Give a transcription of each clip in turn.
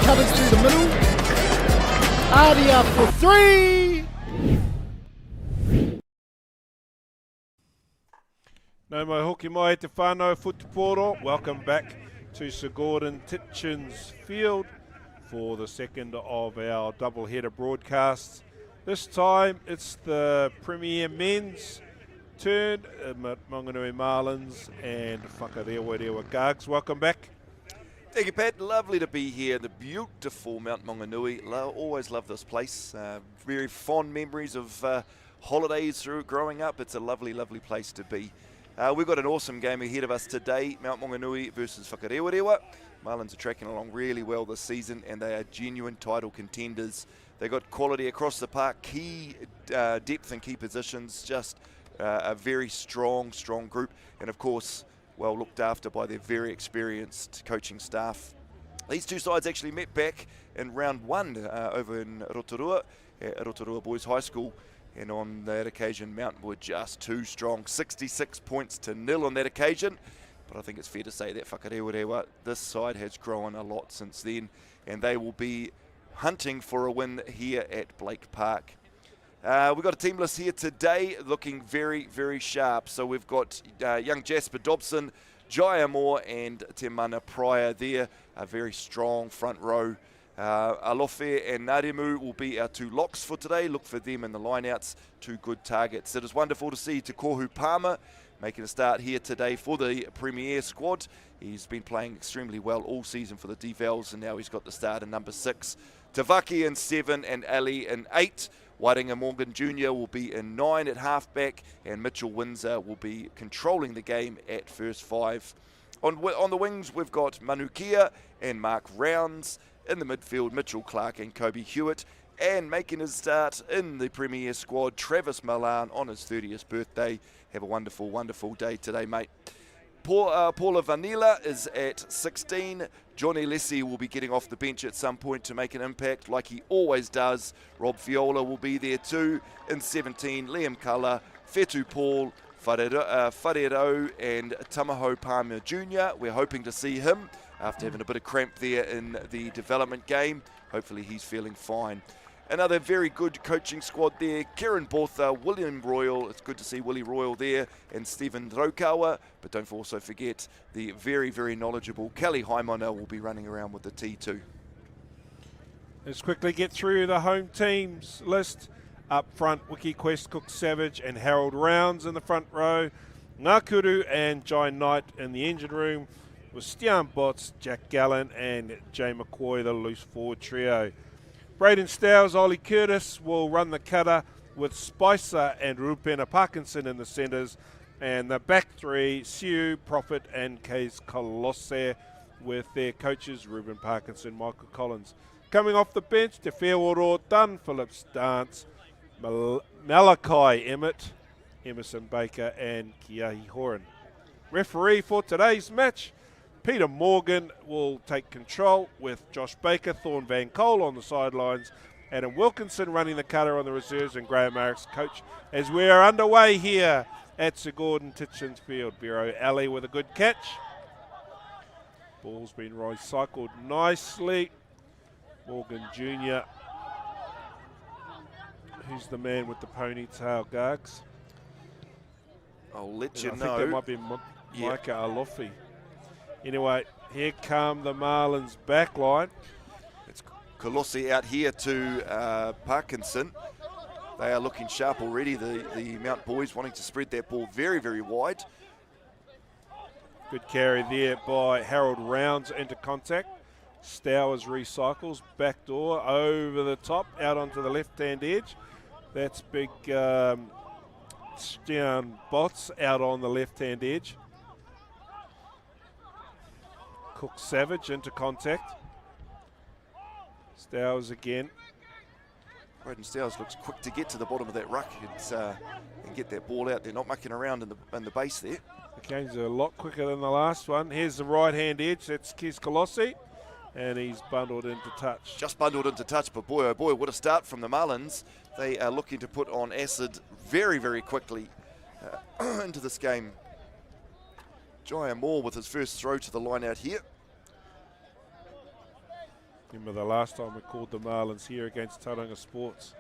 covers through the middle. Artie up for three. No mai hoki mai te whānau futuporo. Welcome back to Sir Gordon Titchin's field for the second of our double-header broadcasts. This time it's the Premier Men's turn, Maunganui Marlins and Whakarewarewa Gags. Welcome back. Thank you, Pat. Lovely to be here in the beautiful Mount Maunganui. Always love this place. Very fond memories of holidays through growing up. It's a lovely, lovely place to be. We've got an awesome game ahead of us today, Mount Maunganui versus Whakarewarewa. Marlins are tracking along really well this season, and they are genuine title contenders. They've got quality across the park, key depth and key positions, just a very strong group, and of course, well looked after by their very experienced coaching staff. These two sides actually met back in round one over in Rotorua, at Rotorua Boys High School. And on that occasion, Mount were just too strong, 66 points to nil on that occasion. But I think it's fair to say that Whakarewarewa, this side has grown a lot since then, and they will be hunting for a win here at Blake Park. We've got a team list here today looking very, very sharp. So we've got young Jasper Dobson, Jaya Moore and Te Mana Pryor there, a very strong front row. Alofe and Naremu will be our two locks for today. Look for them in the lineouts, two good targets. It is wonderful to see Te Kohu Palmer making a start here today for the Premier squad. He's been playing extremely well all season for the Devils, and now he's got the start in number 6. Tavaki in 7 and Ali in 8. Wairinga Morgan Jr. will be in 9 at halfback, and Mitchell Windsor will be controlling the game at first 5. On the wings, we've got Manukia and Mark Rounds. In the midfield, Mitchell Clark and Kobe Hewitt. And making his start in the Premier squad, Travis Milan on his 30th birthday. Have a wonderful, wonderful day today, mate. Paula Vanilla is at 16. Johnny Lessie will be getting off the bench at some point to make an impact like he always does. Rob Viola will be there too. In 17, Liam Culler, Fetu Paul, Wharero and Tamaho Palmer Jr. We're hoping to see him after having a bit of cramp there in the development game. Hopefully he's feeling fine. Another very good coaching squad there. Kieran Botha, William Royal. It's good to see Willie Royal there, and Stephen Rokawa. But don't also forget the very, very knowledgeable Kelly Haimona will be running around with the T2. Let's quickly get through the home teams list. Up front, Wiki Quest, Cook Savage and Harold Rounds in the front row. Ngakuru and Jai Knight in the engine room, with Stian Botts, Jack Gallen and Jay McCoy, the loose forward trio. Braden Stowes, Ollie Curtis will run the cutter with Spicer and Rupena Parkinson in the centres, and the back three, Siu, Prophet and Case Colosse, with their coaches Ruben Parkinson, Michael Collins. Coming off the bench, Te Wheworo, Dunn Phillips Dance, Malachi Emmett, Emerson Baker and Kiahi Horan. Referee for today's match, Peter Morgan will take control with Josh Baker, Thorne Van Cole on the sidelines, Adam Wilkinson running the cutter on the reserves, and Graham Marrick's coach as we are underway here at Sir Gordon Titchin's field. Vero Ali with a good catch. Ball's been recycled nicely. Morgan Jr. Who's the man with the ponytail, Gags? I'll let you know. I think that might be Micah Alofi. Anyway, here come the Marlins back line. It's Colossi out here to Parkinson. They are looking sharp already, the Mount boys, wanting to spread that ball very, very wide. Good carry there by Harold Rounds into contact. Stowers recycles, backdoor, over the top, out onto the left-hand edge. That's big Stian Botts out on the left-hand edge. Cook Savage into contact. Stowers again. Braden Stowers looks quick to get to the bottom of that ruck and get that ball out. They're not mucking around in the base there. The game's a lot quicker than the last one. Here's the right-hand edge. That's Kes Colossi. And he's bundled into touch. Just bundled into touch, but boy, oh boy, what a start from the Marlins. They are looking to put on acid very, very quickly into this game. Jaya Moore with his first throw to the line out here. Remember the last time we called the Marlins here against Tauranga Sports.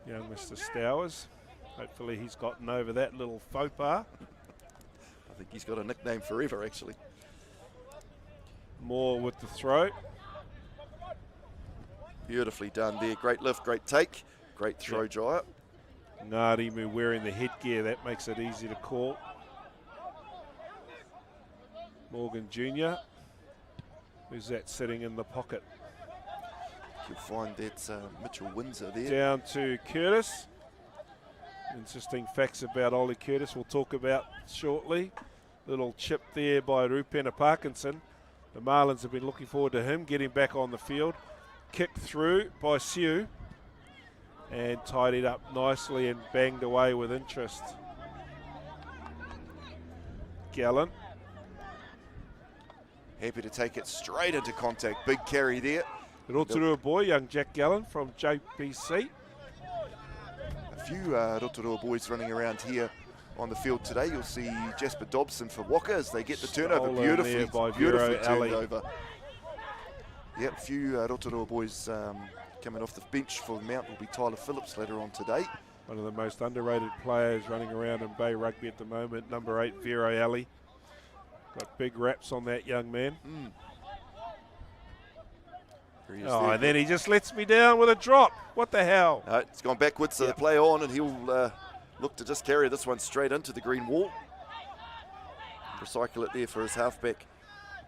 Young Mr. Stowers. Hopefully he's gotten over that little faux pas. I think he's got a nickname forever, actually. Moore with the throw. Beautifully done there. Great lift, great take. Great throw, Jaya. Ngarimu wearing the headgear. That makes it easy to call. Morgan Jr. Who's that sitting in the pocket? You'll find that's Mitchell Windsor there. Down to Curtis. Interesting facts about Ollie Curtis we'll talk about shortly. Little chip there by Rupena Parkinson. The Marlins have been looking forward to him getting back on the field. Kicked through by Siu and tidied up nicely and banged away with interest. Gallen. Happy to take it straight into contact. Big carry there. Rotorua boy, young Jack Gallen from JPC. A few Rotorua boys running around here on the field today. You'll see Jasper Dobson for Waka as they get the turnover. Beautifully turned over. Yep, a few Rotorua boys coming off the bench for Mount will be Tyler Phillips later on today. One of the most underrated players running around in Bay Rugby at the moment, number 8, Vero Ali. Got big raps on that young man. Oh, and then he just lets me down with a drop. What the hell? It's gone backwards, so the play on, and he'll look to just carry this one straight into the green wall. Recycle it there for his halfback.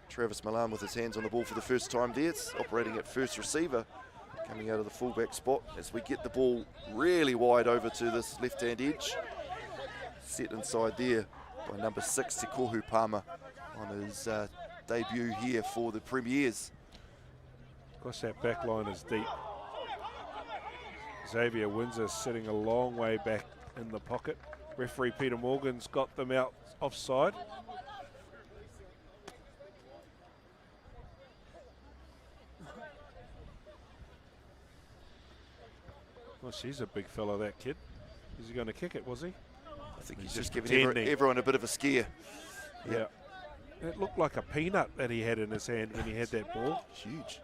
Travis Milan with his hands on the ball for the first time there. It's operating at first receiver, coming out of the fullback spot as we get the ball really wide over to this left-hand edge. Set inside there by number 6, Tikohu Palmer, on his debut here for the Premiers. Of course, that back line is deep. Xavier Windsor sitting a long way back in the pocket. Referee Peter Morgan's got them out offside. Well, she's a big fella, that kid. Is he going to kick it, was he? I think he's just giving everyone a bit of a scare. Yeah. It looked like a peanut that he had in his hand when he had that ball. Huge.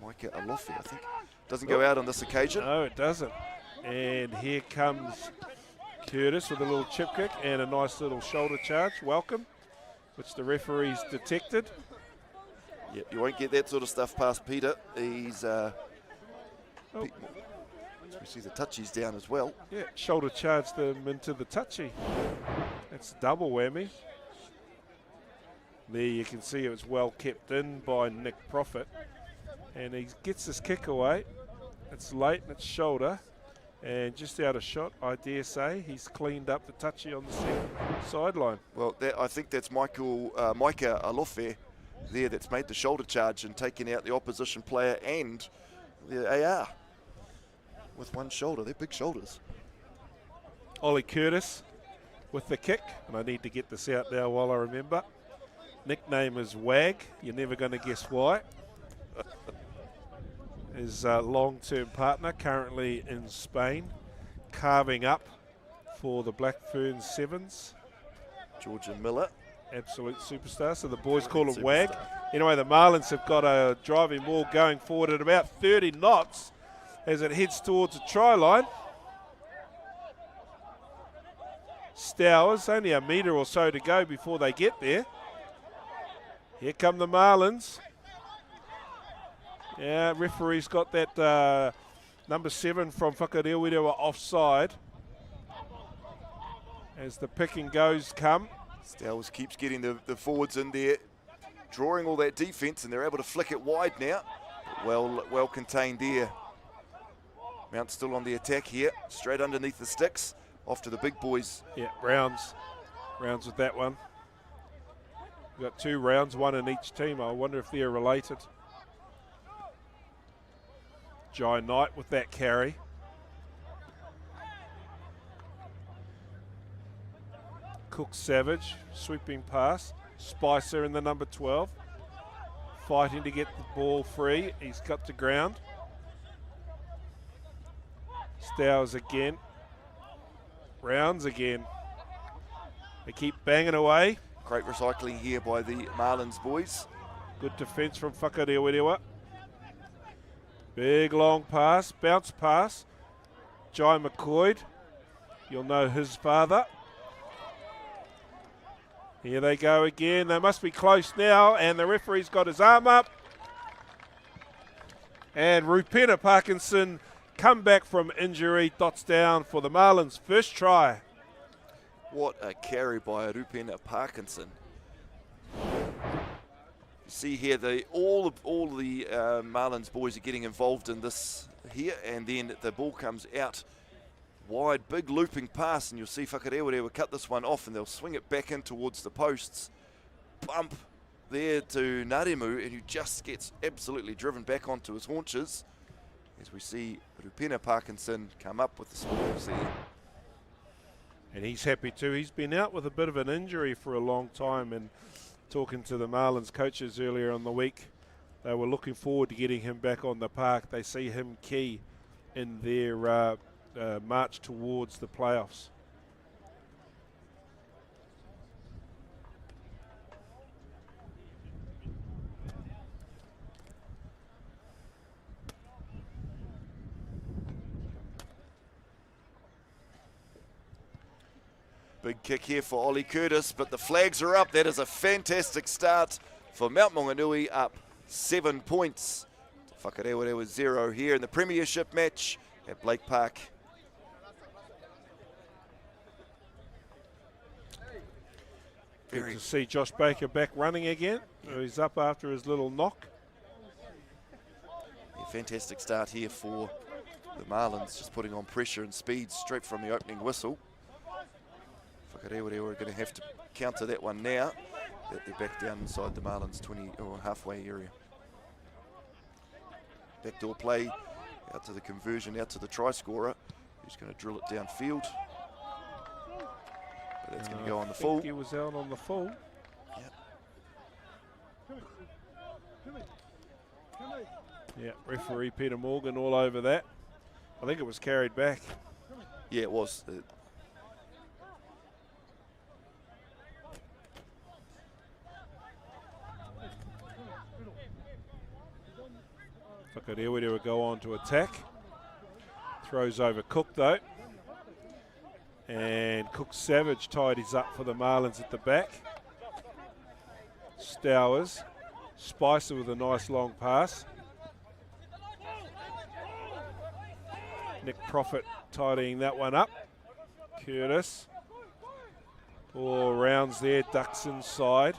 Micah Alofi, I think. Doesn't go out on this occasion. No, it doesn't. And here comes Curtis with a little chip kick and a nice little shoulder charge. Welcome, which the referee's detected. Yep, you won't get that sort of stuff past Peter. He's... we see the touchies down as well. Yeah, shoulder charged them into the touchy. That's a double whammy. There you can see it was well kept in by Nick Profit. And he gets his kick away. It's late and it's shoulder. And just out of shot, I dare say, he's cleaned up the touchy on the sideline. Well, I think that's Micah Alofe there that's made the shoulder charge and taken out the opposition player and the AR. With one shoulder, they're big shoulders. Ollie Curtis with the kick, and I need to get this out now while I remember. Nickname is Wag, you're never going to guess why. His long-term partner, currently in Spain, carving up for the Black Ferns Sevens. Georgia Miller. Absolute superstar, so the boys call him Wag. Anyway, the Marlins have got a driving ball going forward at about 30 knots. As it heads towards the try line. Stowers, only a metre or so to go before they get there. Here come the Marlins. Yeah, referee's got that number 7 from Whakarewarewa offside. As the pick and goes come. Stowers keeps getting the forwards in there, drawing all that defence, and they're able to flick it wide now. Well contained there. Mount still on the attack here, straight underneath the sticks, off to the big boys. Yeah, Rounds with that one. We've got 2 rounds, 1 in each team. I wonder if they're related. Jai Knight with that carry. Cook Savage, sweeping pass. Spicer in the number 12. Fighting to get the ball free. He's got to ground. Stowers again. Rounds again. They keep banging away. Great recycling here by the Marlins boys. Good defence from Whakarewarewa. Big long pass, bounce pass. Jai McCoy, you'll know his father. Here they go again. They must be close now, and the referee's got his arm up. And Rupena Parkinson come back from injury, dots down for the Marlins' first try. What a carry by Rupena Parkinson. You see here, all the Marlins boys are getting involved in this here, and then the ball comes out wide, big looping pass, and you'll see Whakarewarewa cut this one off, and they'll swing it back in towards the posts. Bump there to Naremu, and he just gets absolutely driven back onto his haunches as we see Rupena Parkinson come up with the spoils there. And he's happy too. He's been out with a bit of an injury for a long time, and talking to the Marlins coaches earlier in the week, they were looking forward to getting him back on the park. They see him key in their march towards the playoffs. Big kick here for Ollie Curtis, but the flags are up. That is a fantastic start for Mount Maunganui, up 7 points. Whakarewarewa 0 here in the premiership match at Blake Park. Good to see Josh Baker back running again. He's up after his little knock. Yeah, fantastic start here for the Marlins, just putting on pressure and speed straight from the opening whistle. Whakarewarewa are going to have to counter that one now, that they're back down inside the Marlins 20 or halfway area. Backdoor play out to the conversion, out to the try scorer, who's going to drill it downfield. But that's going to go on the full. He was out on the full. Yeah, referee Peter Morgan all over that. I think it was carried back. Yeah, it was. Whakarewarewa go on to attack. Throws over Cook though. And Cook Savage tidies up for the Marlins at the back. Stowers. Spicer with a nice long pass. Nick Profit tidying that one up. Curtis. All rounds there, ducks inside.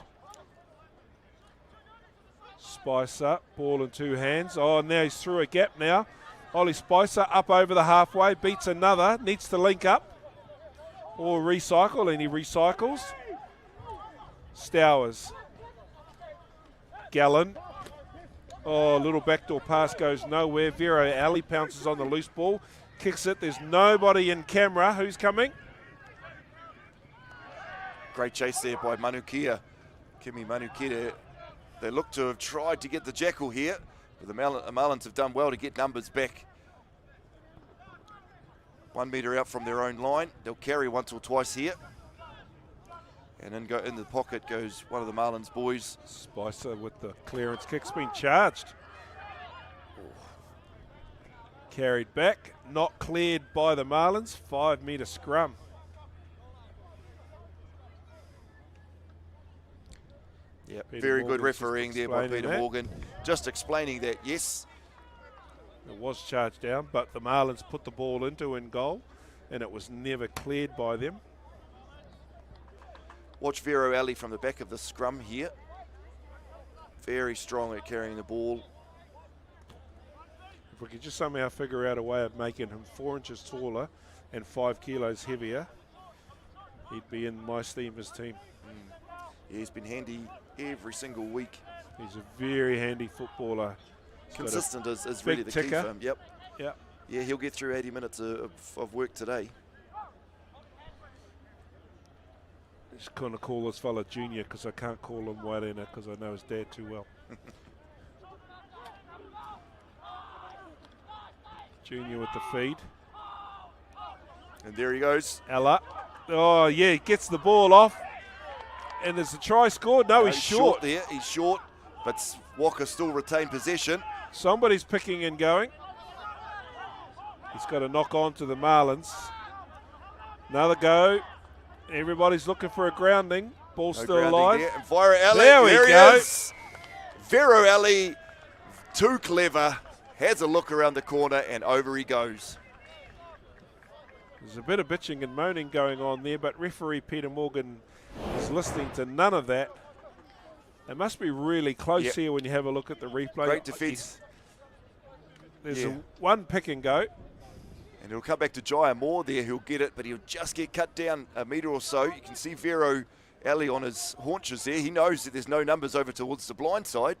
Spicer, ball in two hands. Oh, now he's through a gap now. Ollie Spicer up over the halfway, beats another, needs to link up. Or recycle, and he recycles. Stowers. Gallen. Oh, little backdoor pass goes nowhere. Vero Ali pounces on the loose ball. Kicks it. There's nobody in camera. Who's coming? Great chase there by Manukia. Kimi Manukia. They look to have tried to get the Gecko here, but the Marlins have done well to get numbers back. 1 metre out from their own line. They'll carry once or twice here. And then go in the pocket goes one of the Marlins boys. Spicer with the clearance kick's been charged. Carried back, not cleared by the Marlins. 5 metre scrum. Yeah, Peter very Morgan's good refereeing there by Peter that. Morgan. Just explaining that, yes. It was charged down, but the Marlins put the ball into in goal, and it was never cleared by them. Watch Vero Ali from the back of the scrum here. Very strong at carrying the ball. If we could just somehow figure out a way of making him 4 inches taller and 5 kilos heavier, he'd be in my Steamers team. Yeah, he's been handy every single week. He's a very handy footballer. Consistent is really the key for him. Yep. Yep. Yeah, he'll get through 80 minutes of work today. Just going to call this fella Junior because I can't call him Wairena because I know his dad too well. Junior with the feed. And there he goes. Ella. Oh, yeah, he gets the ball off. And there's a try scored. No, he's short. There. He's short. but Walker still retained possession. Somebody's picking and going. He's got a knock on to the Marlins. Another go. Everybody's looking for a grounding. Ball No still grounding alive. there. And Vero Ali, There we go. he is. Vero Ali, too clever, has a look around the corner and over he goes. There's a bit of bitching and moaning going on there, but referee Peter Morgan is listening to none of that. They must be really close here when you have a look at the replay. Great defence. There's one pick and go. And it'll come back to Jaya Moore there. He'll get it, but he'll just get cut down a metre or so. You can see Vero Ali on his haunches there. He knows that there's no numbers over towards the blind side.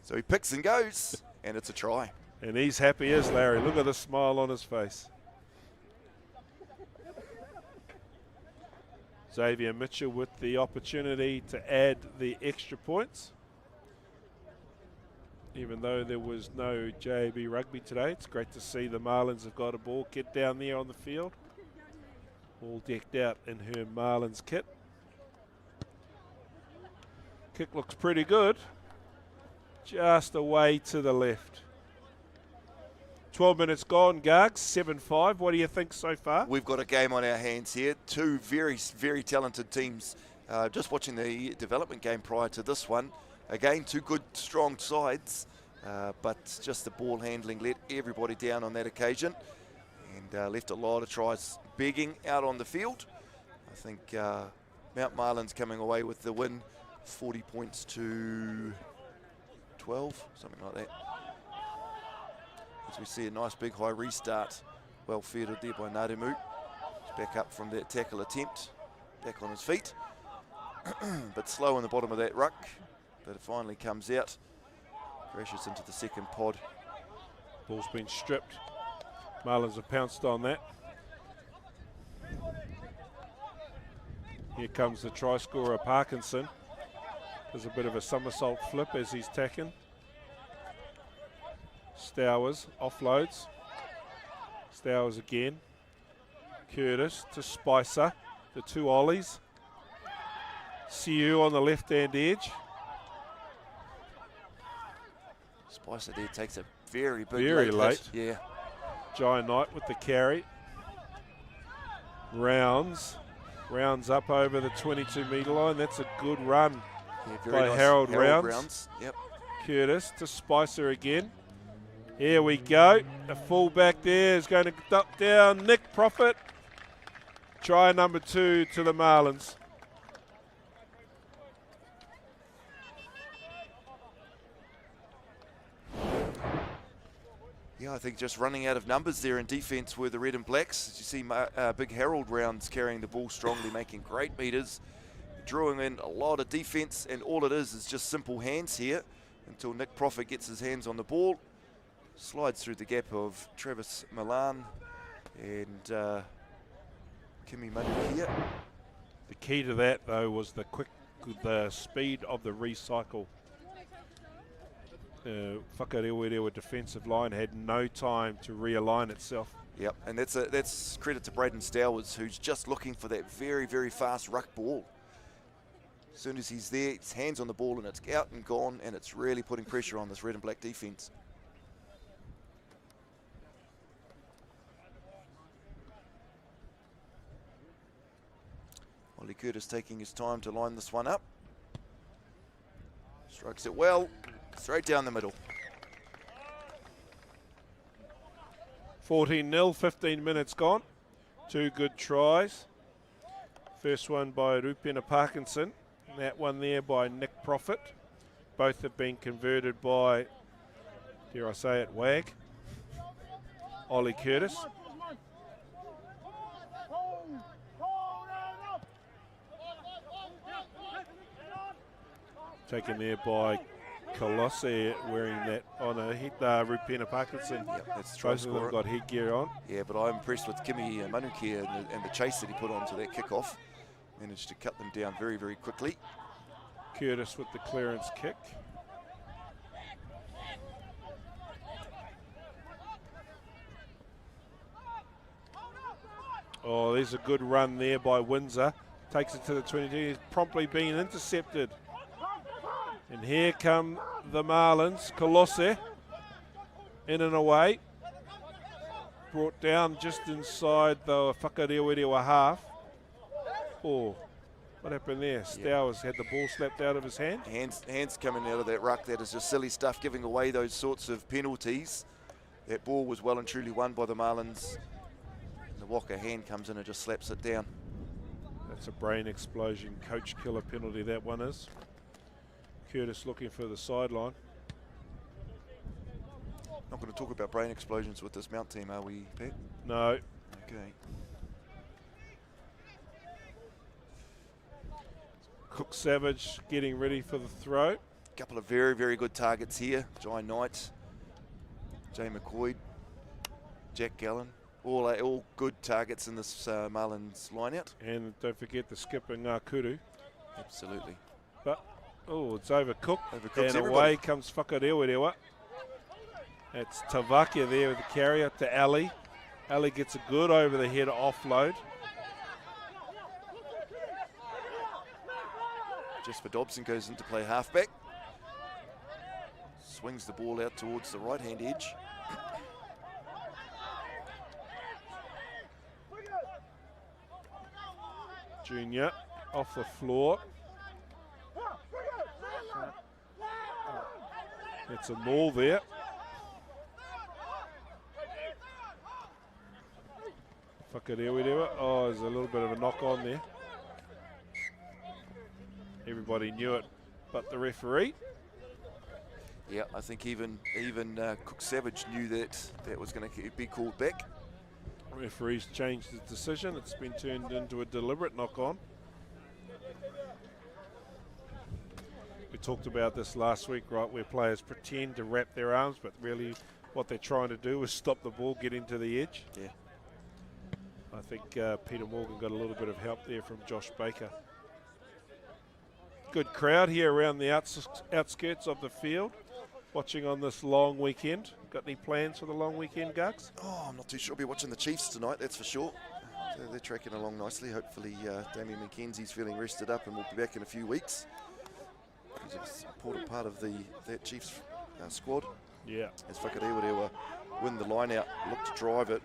So he picks and goes, and it's a try. And he's happy as Larry. Look at the smile on his face. Xavier Mitchell with the opportunity to add the extra points. Even though there was no JAB rugby today, it's great to see the Marlins have got a ball kit down there on the field. All decked out in her Marlins kit. Kick looks pretty good. Just away to the left. 12 minutes gone, Gargs, 7-5. What do you think so far? We've got a game on our hands here. Two very, very talented teams. Just watching the development game prior to this one. Again, two good, strong sides, but just the ball handling let everybody down on that occasion and left a lot of tries begging out on the field. I think Mount Marlins coming away with the win, 40 points to 12, something like that. As we see a nice big high restart, well fielded there by Narumu. He's back up from that tackle attempt, back on his feet, but slow in the bottom of that ruck. But it finally comes out, crashes into the second pod. Ball's been stripped. Marlins have pounced on that. Here comes the try scorer, Parkinson. There's a bit of a somersault flip as he's tacking. Stowers offloads. Stowers again. Curtis to Spicer. The two ollies. Siu on the left-hand edge. Spicer there takes a very big late. hit. Yeah. Jai Knight with the carry. Rounds up over the 22-metre line. That's a good run by Nice. Harold Rounds. Yep. Curtis to Spicer again. Here we go. The fullback there is going to duck down. Nick Profit. Try number 2 to the Marlins. Yeah, I think just running out of numbers there in defence were the red and blacks. As you see, big Harold Rounds carrying the ball strongly, making great metres, drawing in a lot of defence, and all it is just simple hands here until Nick Profit gets his hands on the ball, slides through the gap of Travis Milan and Kimi Manu here. The key to that, though, was the speed of the recycle. Whakarewarewa defensive line had no time to realign itself. Yep, and that's credit to Braden Stowers, who's just looking for that very, very fast ruck ball. As soon as he's there, his hands on the ball and it's out and gone, and it's really putting pressure on this red and black defence. Ollie Curtis taking his time to line this one up. Strikes it well. Straight down the middle. 14-0, 15 minutes gone. Two good tries. First one by Rupena Parkinson. And that one there by Nick Profit. Both have been converted by, dare I say it, Wag. Ollie Curtis. Taken there by Colossi, wearing that on a hit, Rupena Parkinson. Yep, that's the Both of them got headgear on. Yeah, but I'm impressed with Kimi Manuki and the chase that he put onto that kickoff. Managed to cut them down very, very quickly. Curtis with the clearance kick. Oh, there's a good run there by Windsor. Takes it to the 22. He's promptly being intercepted. And here come the Marlins. Colosse in and away. Brought down just inside the Whakarewarewa half. Oh, what happened there? Stowers had the ball slapped out of his hand. Hands coming out of that ruck. That is just silly stuff, giving away those sorts of penalties. That ball was well and truly won by the Marlins. The Waka hand comes in and just slaps it down. That's a brain explosion, coach killer penalty that one is. Curtis looking for the sideline. Not going to talk about brain explosions with this Mount team, are we, Pat? No. Okay. Cook Savage getting ready for the throw. A couple of very, very good targets here. Jai Knight, Jay McCoy, Jack Gallen. All good targets in this Marlins line-out. And don't forget the skipper Ngākuru. Absolutely. But, oh, it's overcooked. Overcooks and away comes Whakarewarewa. It's Tavakia there with the carrier to Ali. Ali gets a good over the head offload. Jesper Dobson goes into play halfback. Swings the ball out towards the right-hand edge. Junior off the floor. It's a maul there. Whakarewarewa. Oh, there's a little bit of a knock on there. Everybody knew it, but the referee. Yeah, I think even Cook Savage knew that was going to be called back. Referee's changed his decision. It's been turned into a deliberate knock on. We talked about this last week, right, where players pretend to wrap their arms, but really what they're trying to do is stop the ball getting to the edge. Yeah. I think Peter Morgan got a little bit of help there from Josh Baker. Good crowd here around the outskirts of the field, watching on this long weekend. Got any plans for the long weekend, Gugs? Oh, I'm not too sure. I'll be watching the Chiefs tonight, that's for sure. They're tracking along nicely. Hopefully Damien McKenzie's feeling rested up and will be back in a few weeks. He's an important part of that Chiefs squad. Yeah. As Whakarewarewa win the line out, look to drive it.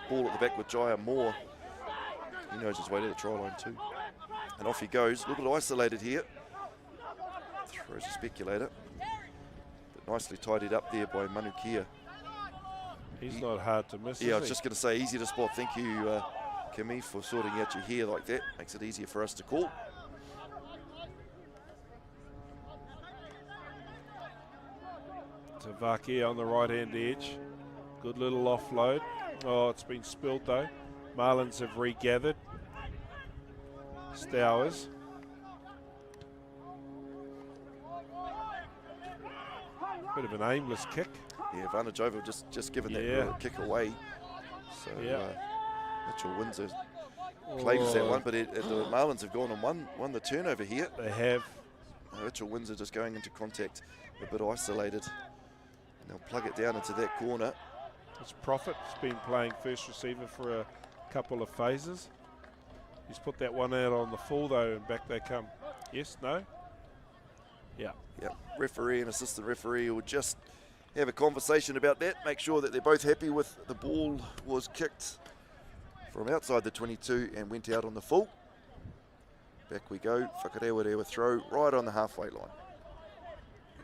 Ball at the back with Jaya Moore. He knows his way to the try line too. And off he goes. A little bit isolated here. Throws a speculator. But nicely tidied up there by Manukia. He's not hard to miss, Yeah, I was just going to say, easy to spot. Thank you, Kimmy, for sorting out your hair like that. Makes it easier for us to call. Tavakia on the right-hand edge. Good little offload. Oh, it's been spilled though. Marlins have regathered. Stowers. Bit of an aimless kick. Yeah, advantage over just giving that kick away. So Mitchell Windsor claims that one, but the Marlins have gone and won the turnover here. They have. Mitchell Windsor just going into contact, a bit isolated. And they'll plug it down into that corner. It's Prophet's been playing first receiver for a couple of phases. He's put that one out on the full though, and back they come. Yes, no? Yeah. Yeah, referee and assistant referee will just have a conversation about that, make sure that they're both happy with the ball was kicked from outside the 22 and went out on the full. Back we go, Whakarewarewa throw right on the halfway line.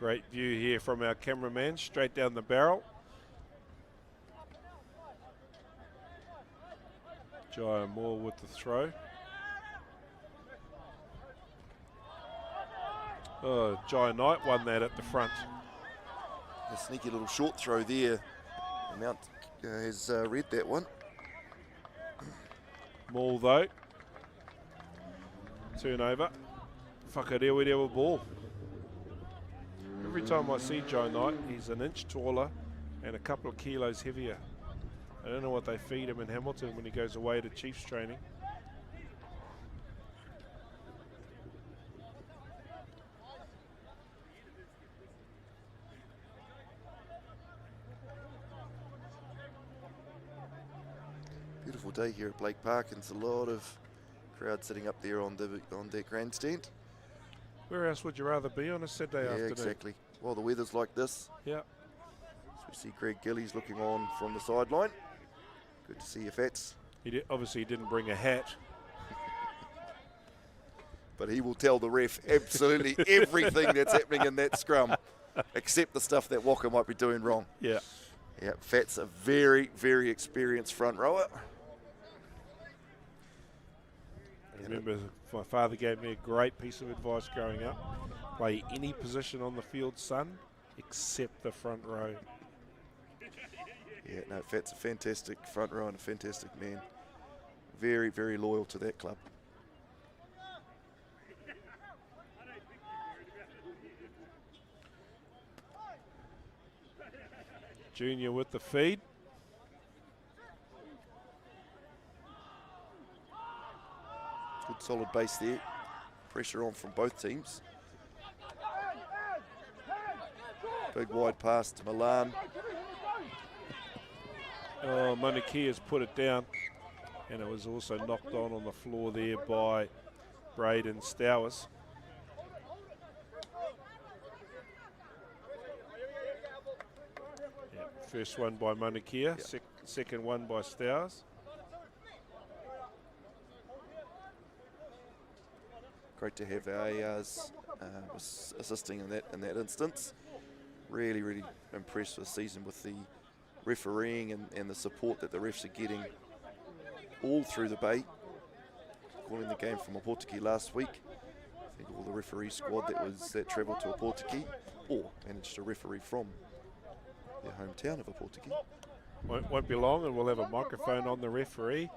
Great view here from our cameraman, straight down the barrel. Jaya Moore with the throw. Oh, Jai Knight won that at the front. A sneaky little short throw there. Mount has read that one. Maul though. Turnover. Whakarewarewa ball. Every time I see Jai Knight, he's an inch taller and a couple of kilos heavier. I don't know what they feed him in Hamilton when he goes away to Chiefs training. Beautiful day here at Blake Park, and it's a lot of crowd sitting up there on their grandstand. Where else would you rather be on a Saturday afternoon? Exactly. Well, the weather's like this. Yeah. So we see Greg Gillies looking on from the sideline. Good to see you, Fats. Obviously, he didn't bring a hat. But he will tell the ref absolutely everything that's happening in that scrum, except the stuff that Whaka might be doing wrong. Yeah. Yeah, Fat's a very, very experienced front rower. I remember my father gave me a great piece of advice growing up. Play any position on the field, son, except the front row. Yeah, no, Fat's a fantastic front row and a fantastic man. Very, very loyal to that club. Junior with the feed. Good solid base there. Pressure on from both teams. Big wide pass to Milan. Oh, Maunganui has put it down. And it was also knocked on the floor there by Braden Stowers. First one by Maunganui, second one by Stowers. Great to have our ARs assisting in that instance. Really, really impressed this season with the refereeing and the support that the refs are getting all through the Bay. Calling the game from Opotiki last week. I think all the referee squad that travelled to Opotiki or managed to referee from their hometown of Opotiki. Won't be long, and we'll have a microphone on the referee.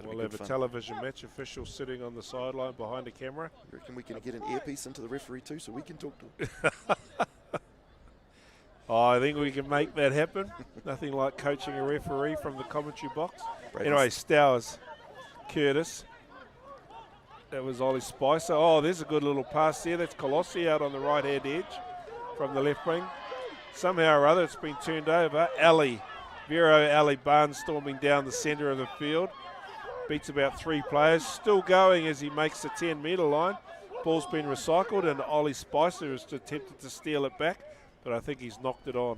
We'll have a fun. television match official sitting on the sideline behind a camera. You reckon we can get an earpiece into the referee too so we can talk to him? Oh, I think we can make that happen. Nothing like coaching a referee from the commentary box. Anyway, Stowers, Curtis. That was Ollie Spicer. Oh, there's a good little pass there. That's Colossi out on the right-hand edge from the left wing. Somehow or other, it's been turned over. Vero Ali barnstorming down the centre of the field. Beats about 3 players. Still going as he makes the 10-metre line. Ball's been recycled, and Ollie Spicer has attempted to steal it back, but I think he's knocked it on.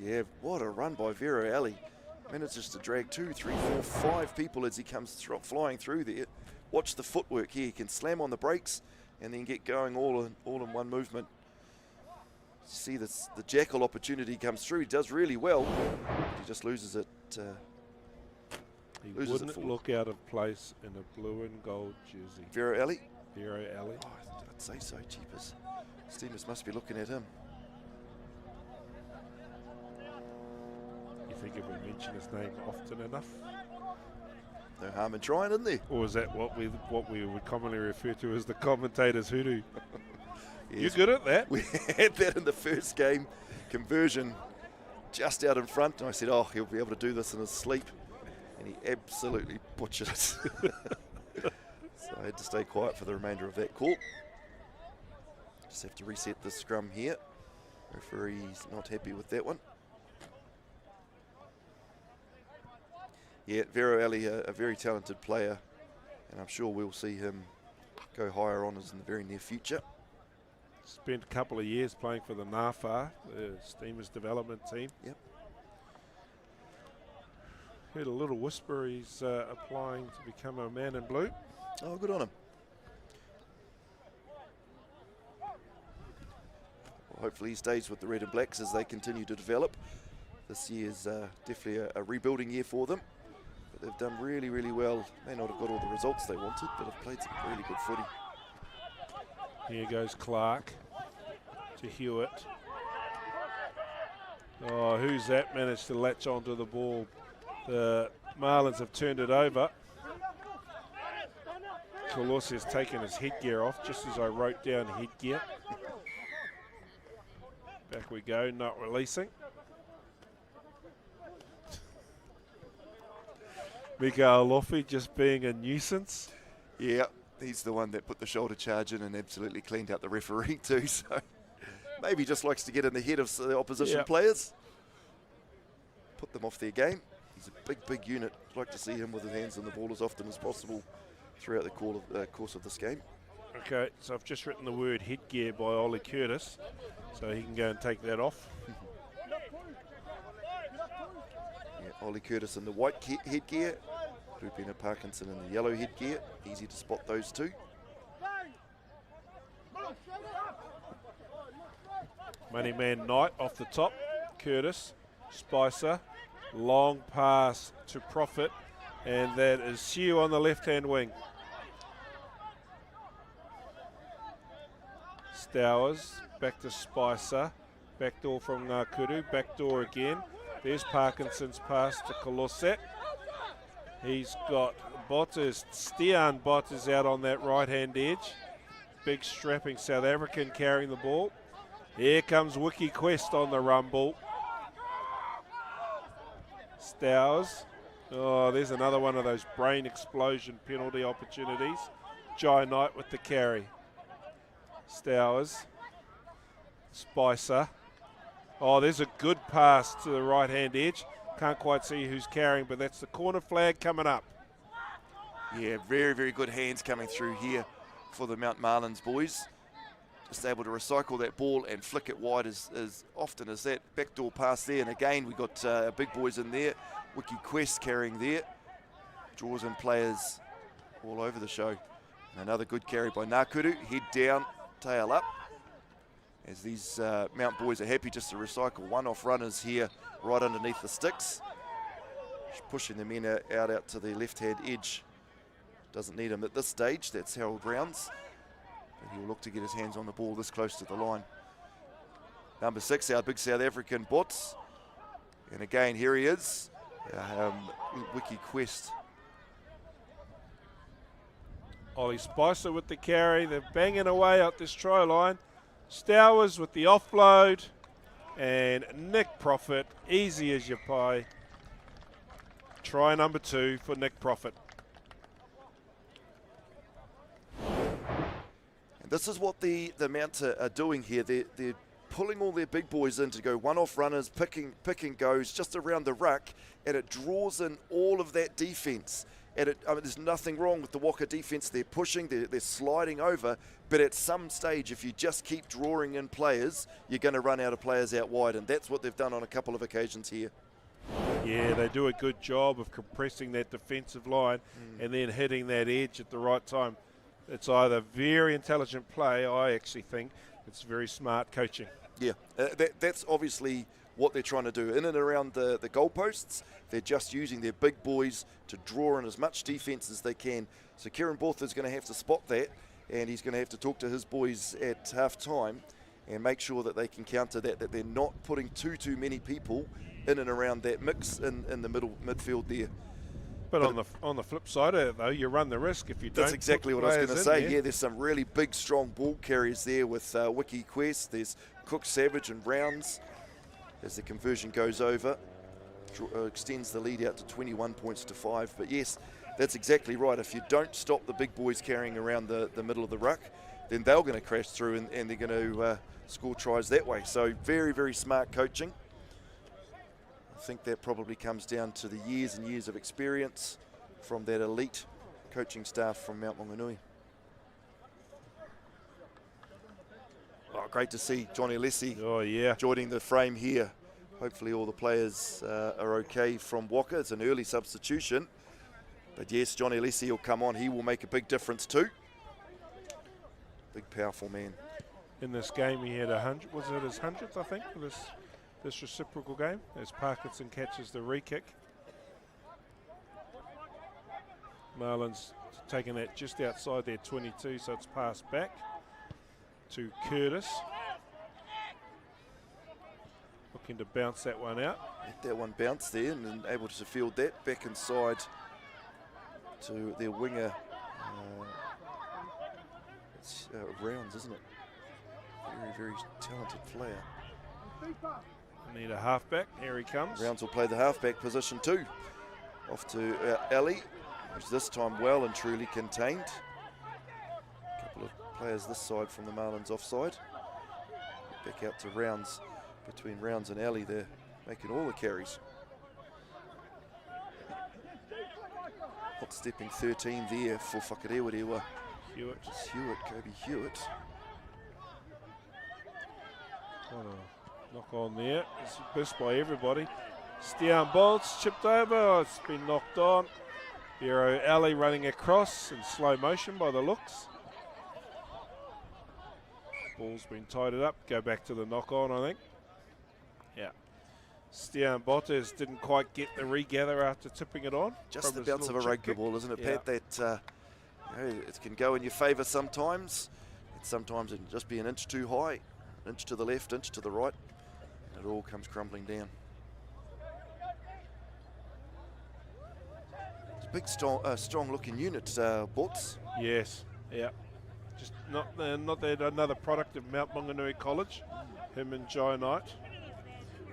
Yeah, what a run by Vero Ali. Manages to drag 2, 3, 4, 5 people as he comes flying through there. Watch the footwork here. He can slam on the brakes and then get going all in one movement. See the Jackal opportunity comes through. He does really well. He just loses it. He wouldn't look out of place in a blue and gold jersey. Vero Ali? Vero Ali. Oh, I'd say so, Jeepers. Steamers must be looking at him. You think if we mention his name often enough? No harm in trying, isn't there? Or is that what we would commonly refer to as the commentator's hoodoo? Yes, You're good at that. We had that in the first game. Conversion just out in front. And I said, oh, he'll be able to do this in his sleep. And he absolutely butchered it. So I had to stay quiet for the remainder of that call. Just have to reset the scrum here. Referee's not happy with that one. Yeah, Vero Ali, a very talented player. And I'm sure we'll see him go higher honours in the very near future. Spent a couple of years playing for the NAFA, the Steamers development team. Yep. Heard a little whisper he's applying to become a man in blue. Oh, good on him. Well, hopefully he stays with the Red and Blacks as they continue to develop. This year's definitely a rebuilding year for them. But they've done really, really well. May not have got all the results they wanted, but have played some really good footy. Here goes Clark to Hewitt. Oh, who's that managed to latch onto the ball? The Marlins have turned it over. Colossi has taken his headgear off just as I wrote down headgear. Back we go, not releasing. Mikael Lofi just being a nuisance. Yeah, he's the one that put the shoulder charge in and absolutely cleaned out the referee too. So maybe just likes to get in the head of the opposition players. Put them off their game. He's a big, big unit. I'd like to see him with his hands on the ball as often as possible throughout the course of this game. Okay, so I've just written the word headgear by Ollie Curtis, so he can go and take that off. Yeah, Ollie Curtis in the white headgear, Rupina Parkinson in the yellow headgear. Easy to spot those two. Moneyman Knight off the top, Curtis, Spicer, long pass to Profit, and that is Siu on the left-hand wing. Stowers, back to Spicer, backdoor from Ngakuru, backdoor again. There's Parkinson's pass to Koloset. He's got Bottas, Stian Bottas out on that right-hand edge. Big strapping South African carrying the ball. Here comes Wiki Quest on the rumble. Stowers. Oh, there's another one of those brain explosion penalty opportunities. Jai Knight with the carry. Stowers. Spicer. Oh, there's a good pass to the right-hand edge. Can't quite see who's carrying, but that's the corner flag coming up. Yeah, very, very good hands coming through here for the Mount Marlins boys. Just able to recycle that ball and flick it wide as often as that. Backdoor pass there, and again we got big boys in there. Wiki Quest carrying there. Draws in players all over the show. And another good carry by Ngakuru. Head down, tail up. As these Mount boys are happy just to recycle one-off runners here right underneath the sticks. Just pushing the men out to the left-hand edge. Doesn't need him at this stage. That's Harold Rounds. But he'll look to get his hands on the ball this close to the line. Number 6, our big South African Bots. And again, here he is. Wiki Quest. Ollie Spicer with the carry. They're banging away up this try line. Stowers with the offload. And Nick Profit, easy as your pie. Try number 2 for Nick Profit. And this is what the Mounts are doing here. They're pulling all their big boys in to go one-off runners, picking goes just around the ruck, and it draws in all of that defence. And there's nothing wrong with the Waka defence. They're pushing, they're sliding over, but at some stage, if you just keep drawing in players, you're going to run out of players out wide, and that's what they've done on a couple of occasions here. Yeah, they do a good job of compressing that defensive line and then hitting that edge at the right time. It's either very intelligent play, I actually think it's very smart coaching. Yeah, that's obviously what they're trying to do. In and around the goalposts, they're just using their big boys to draw in as much defence as they can. So Kieran Bortha's going to have to spot that, and he's going to have to talk to his boys at half-time and make sure that they can counter that they're not putting too many people in and around that mix in the midfield there. But on the flip side of it, though, you run the risk if you don't. That's exactly what I was going to say. Yeah, there's some really big, strong ball carriers there with Wiki Quest. There's Cook, Savage, and Rounds. As the conversion goes over, extends the lead out to 21 points to 5. But yes, that's exactly right. If you don't stop the big boys carrying around the middle of the ruck, then they're going to crash through and they're going to score tries that way. So very, very smart coaching. I think that probably comes down to the years and years of experience from that elite coaching staff from Mount Maunganui. Oh, great to see Johnny Alessi joining the frame here. Hopefully all the players are okay from Waka. It's an early substitution. But yes, Johnny Alessi will come on. He will make a big difference too. Big, powerful man. In this game, he had 100. Was it his 100th, I think, for this reciprocal game, as Parkinson catches the re-kick. Marlins taking that just outside their 22, so it's passed back to Curtis. Looking to bounce that one out. Let that one bounce there and then able to field that back inside to their winger. It's Rounds, isn't it? Very, very talented player. Need a halfback. Here he comes. Rounds will play the halfback position too. Off to Ali, who's this time well and truly contained. A couple of players this side from the Marlins offside. Back out to Rounds. Between Rounds and Ali, they're making all the carries. Hot stepping 13 there for Whakarewarewa. Hewitt. It's Hewitt, Kobe Hewitt. What a knock on there. It's missed by everybody. Steon Bolts chipped over. Oh, it's been knocked on. Vero Ali running across in slow motion by the looks. Ball's been tied up. Go back to the knock on, I think. Yeah. Steon Bottes didn't quite get the regather after tipping it on. Just From the his bounce of a little rugby chip ball, isn't it, kick. Pat? That it can go in your favour sometimes. And sometimes it can just be an inch too high, an inch to the left, inch to the right. It all comes crumbling down. It's a big, strong-looking unit, Bots. Yes, yeah. Just not that another product of Mount Maunganui College, him and Jai Knight.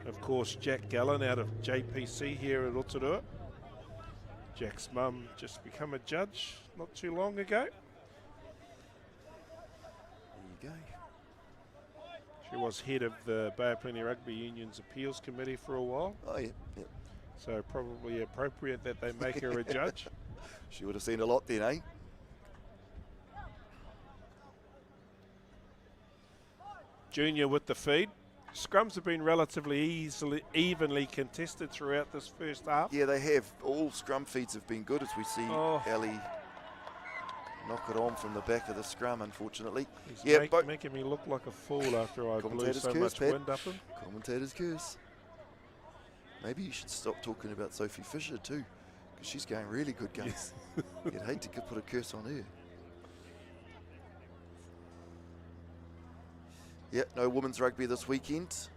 Of course, Jack Gallen out of JPC here at Rotorua. Jack's mum just become a judge not too long ago. There you go. She was head of the Bay of Plenty Rugby Union's appeals committee for a while, Oh, yeah, yeah. so probably appropriate that they make her a judge. She would have seen a lot then, eh? Junior with the feed. Scrums have been relatively evenly contested throughout this first half. Yeah, they have. All scrum feeds have been good as we see Ali knock it on from the back of the scrum, unfortunately. He's Yeah, making me look like a fool after I blew Commentator's so curse, much Pat. wind up him. Commentator's curse. Maybe you should stop talking about Sophie Fisher too, because she's going really good guns. You'd hate to put a curse on her. Yeah, no women's rugby this weekend.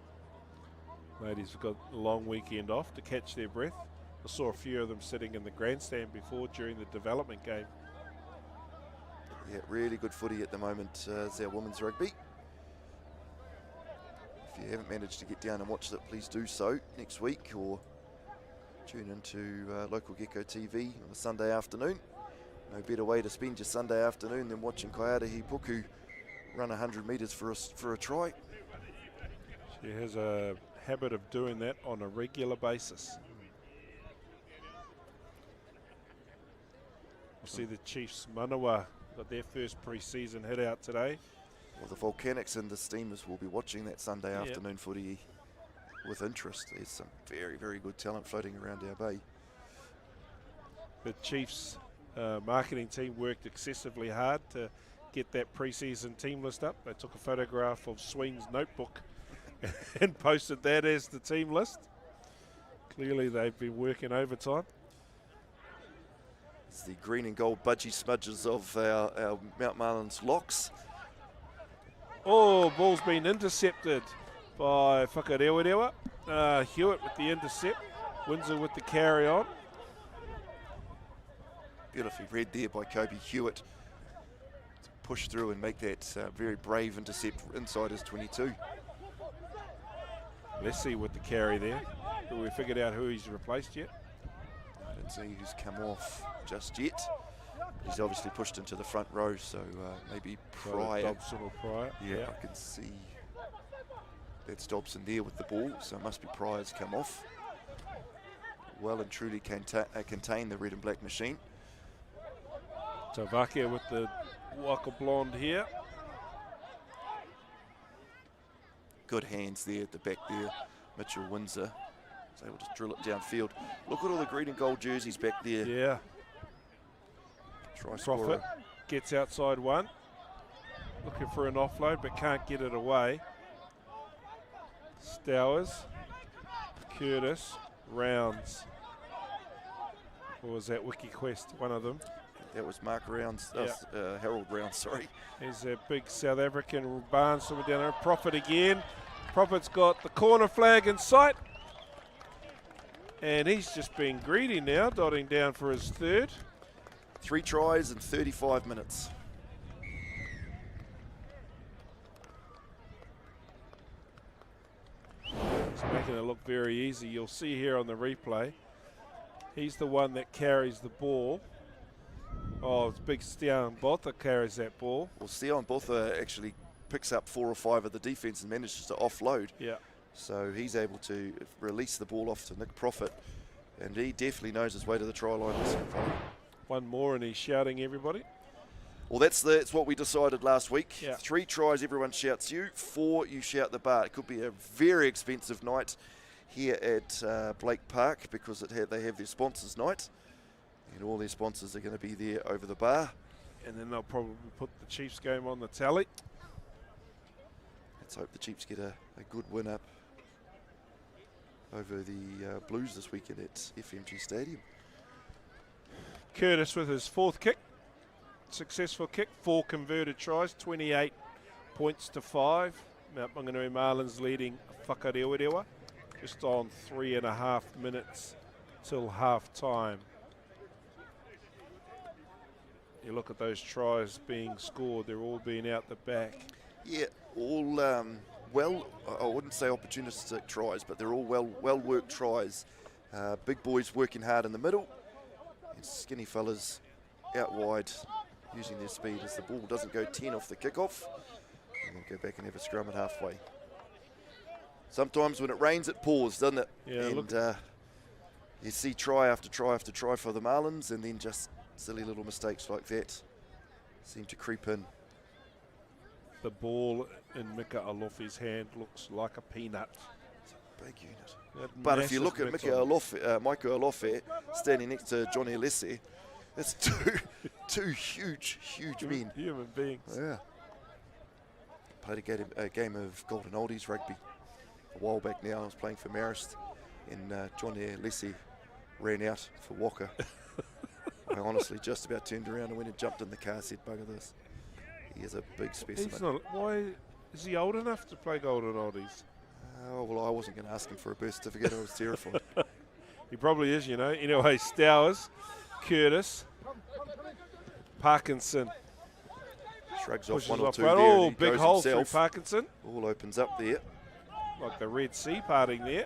Ladies have got a long weekend off to catch their breath. I saw a few of them sitting in the grandstand before during the development game. Yeah, really good footy at the moment, is our women's rugby. If you haven't managed to get down and watch it, please do so next week, or tune into local Gecko TV on a Sunday afternoon. No better way to spend your Sunday afternoon than watching Kaiarahi Puku run 100 metres for a try. She has a habit of doing that on a regular basis. We'll see the Chiefs Manawa got their first pre-season hit out today. Well, the Volcanics and the Steamers will be watching that Sunday afternoon footy with interest. There's some very, very good talent floating around our bay. The Chiefs marketing team worked excessively hard to get that pre-season team list up. They took a photograph of Sween's notebook and posted that as the team list. Clearly they've been working overtime. It's the green and gold budgie smudges of our Mount Marlins locks. Oh, ball's been intercepted by Whakarewarewa. Hewitt with the intercept. Windsor with the carry on. Beautifully read there by Kobe Hewitt. To push through and make that very brave intercept inside his 22. Leslie with the carry there. Have we figured out who he's replaced yet? I don't see who's come off just yet. He's obviously pushed into the front row, so maybe Pryor. Dobson or Pryor. Yeah, I can see that's Dobson there with the ball, so it must be Pryor's come off. Well and truly contain the red and black machine. Tavakia with the Waka blonde here. Good hands there at the back there. Mitchell Windsor was able to drill it downfield. Look at all the green and gold jerseys back there. Yeah. Try Profit scorer. gets outside one. Looking for an offload but can't get it away. Stowers, Curtis, Rounds. Or was that Wiki Quest, one of them? That was Mark Rounds, Harold Rounds, sorry. There's a big South African Barnes somewhere down there. Profit again. Profit's got the corner flag in sight. And he's just being greedy now, dotting down for his third. 3 tries in 35 minutes. He's making it look very easy. You'll see here on the replay. He's the one that carries the ball. Oh, it's big Steon Botha carries that ball. Well, Steon Botha actually picks up 4 or 5 of the defence and manages to offload. Yeah. So he's able to release the ball off to Nick Profit. And he definitely knows his way to the try line. One more and he's shouting everybody. Well, that's what we decided last week. Yeah. 3 tries, everyone shouts you. 4, you shout the bar. It could be a very expensive night here at Blake Park because they have their sponsors night. And all their sponsors are going to be there over the bar. And then they'll probably put the Chiefs game on the tally. Let's hope the Chiefs get a good win up over the Blues this weekend at FMG Stadium. Curtis with his 4th kick. Successful kick, 4 converted tries, 28 points to 5. Mount Maunganui Marlins leading Whakarewarewa. Just on 3.5 minutes till half time. You look at those tries being scored, they're all being out the back. Yeah, all well, I wouldn't say opportunistic tries, but they're all well worked tries. Big boys working hard in the middle, and skinny fellas out wide using their speed as the ball doesn't go 10 off the kickoff. And then go back and have a scrum at halfway. Sometimes when it rains, it pours, doesn't it? Yeah, and you see try after try after try for the Marlins, and then just silly little mistakes like that seem to creep in. The ball in Mika Alofi's hand looks like a peanut. It's a big unit. That But if you look at massive Mika Alofi standing next to Johnny Alessi, it's two huge men. Human beings. Yeah. Played a game of Golden Oldies rugby a while back now. I was playing for Marist, and Johnny Alessi ran out for Waka. I honestly just about turned around and went and jumped in the car and said, bugger this. He is a big specimen. He's not. Why is he old enough to play Golden Oldies? Well, I wasn't going to ask him for a birth certificate. I was terrified. He probably is, you know. Anyway, Stowers, Curtis, Parkinson. Shrugs off Pushes one or off two right. there. Oh, and he big goes hole himself. through Parkinson. All opens up there. Like the Red Sea parting there.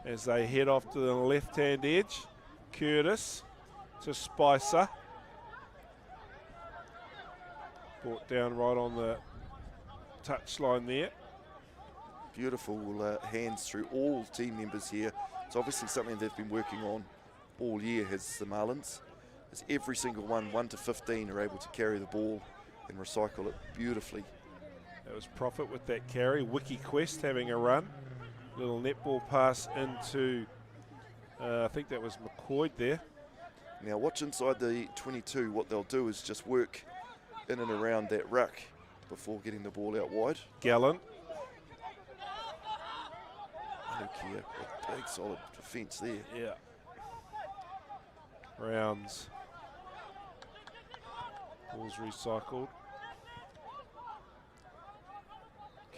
As they head off to the left-hand edge. Curtis to Spicer. Brought down right on the touchline there. Beautiful hands through all team members here. It's obviously something they've been working on all year, has the Marlins. As every single one, 1 to 15, are able to carry the ball and recycle it beautifully. That was Profit with that carry. Wiki Quest having a run. Little netball pass into, I think that was McCoy there. Now watch inside the 22. What they'll do is just work in and around that ruck before getting the ball out wide. Gallant. Look here, a big solid defence there. Yeah. Rounds. Ball's recycled.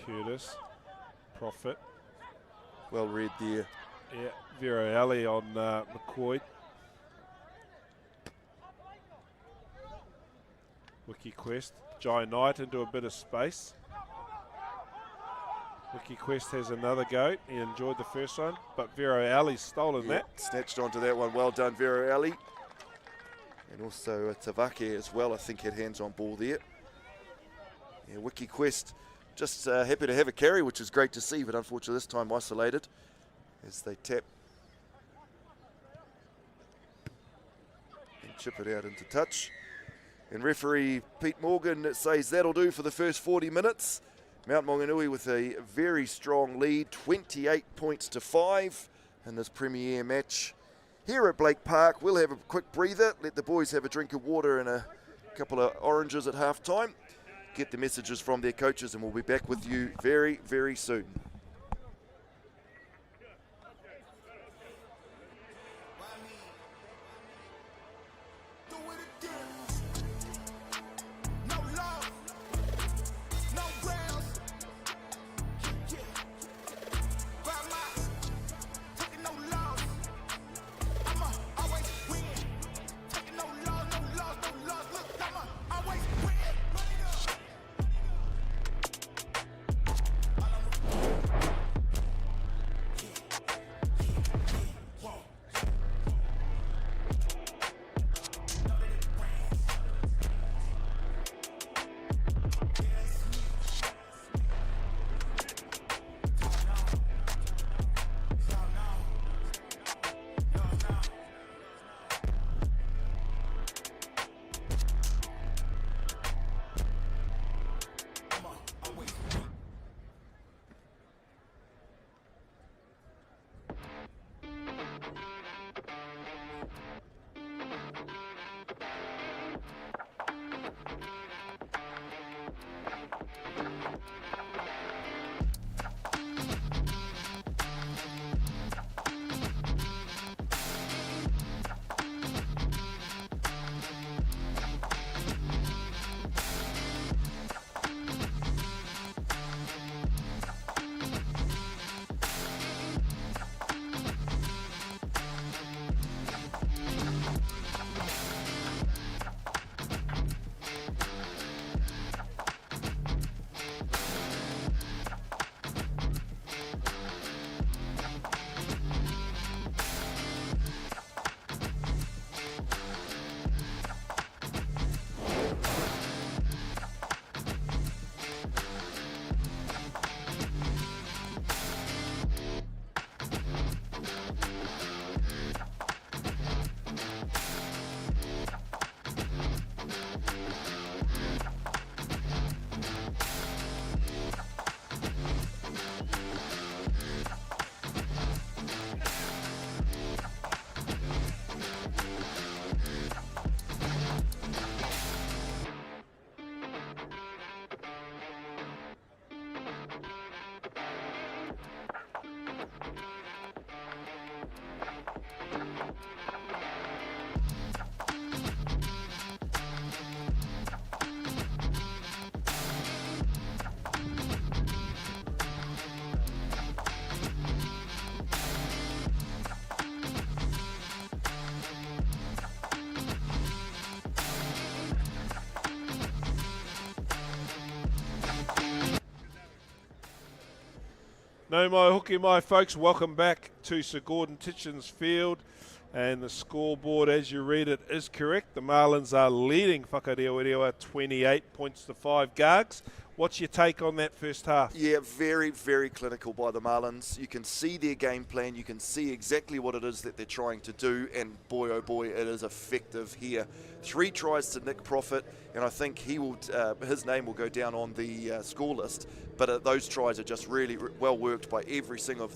Curtis. Profit. Well read there. Yeah. Vero Ali on McCoy. Wiki Quest. Jai Knight into a bit of space. Wiki Quest has another go. He enjoyed the first one, but Vero Ali's stolen that. Snatched onto that one. Well done, Vero Ali. And also Tavake as well, I think, had hands on ball there. Yeah, Wiki Quest just happy to have a carry, which is great to see, but unfortunately this time isolated as they tap and chip it out into touch. And referee Pete Morgan says that'll do for the first 40 minutes. Mount Maunganui with a very strong lead, 28 points to 5 in this premier match. Here at Blake Park, we'll have a quick breather, let the boys have a drink of water and a couple of oranges at half time, get the messages from their coaches, and we'll be back with you very, very soon. No mai hoki mai, folks. Welcome back to Sir Gordon Titchen's field. And the scoreboard, as you read it, is correct. The Marlins are leading Whakarewarewa 28 points to 5 Gargs. What's your take on that first half? Yeah, very, very clinical by the Marlins. You can see their game plan. You can see exactly what it is that they're trying to do. And boy, oh boy, it is effective here. 3 tries to Nick Profit, and I think he will. His name will go down on the score list. But those tries are just really well worked by every single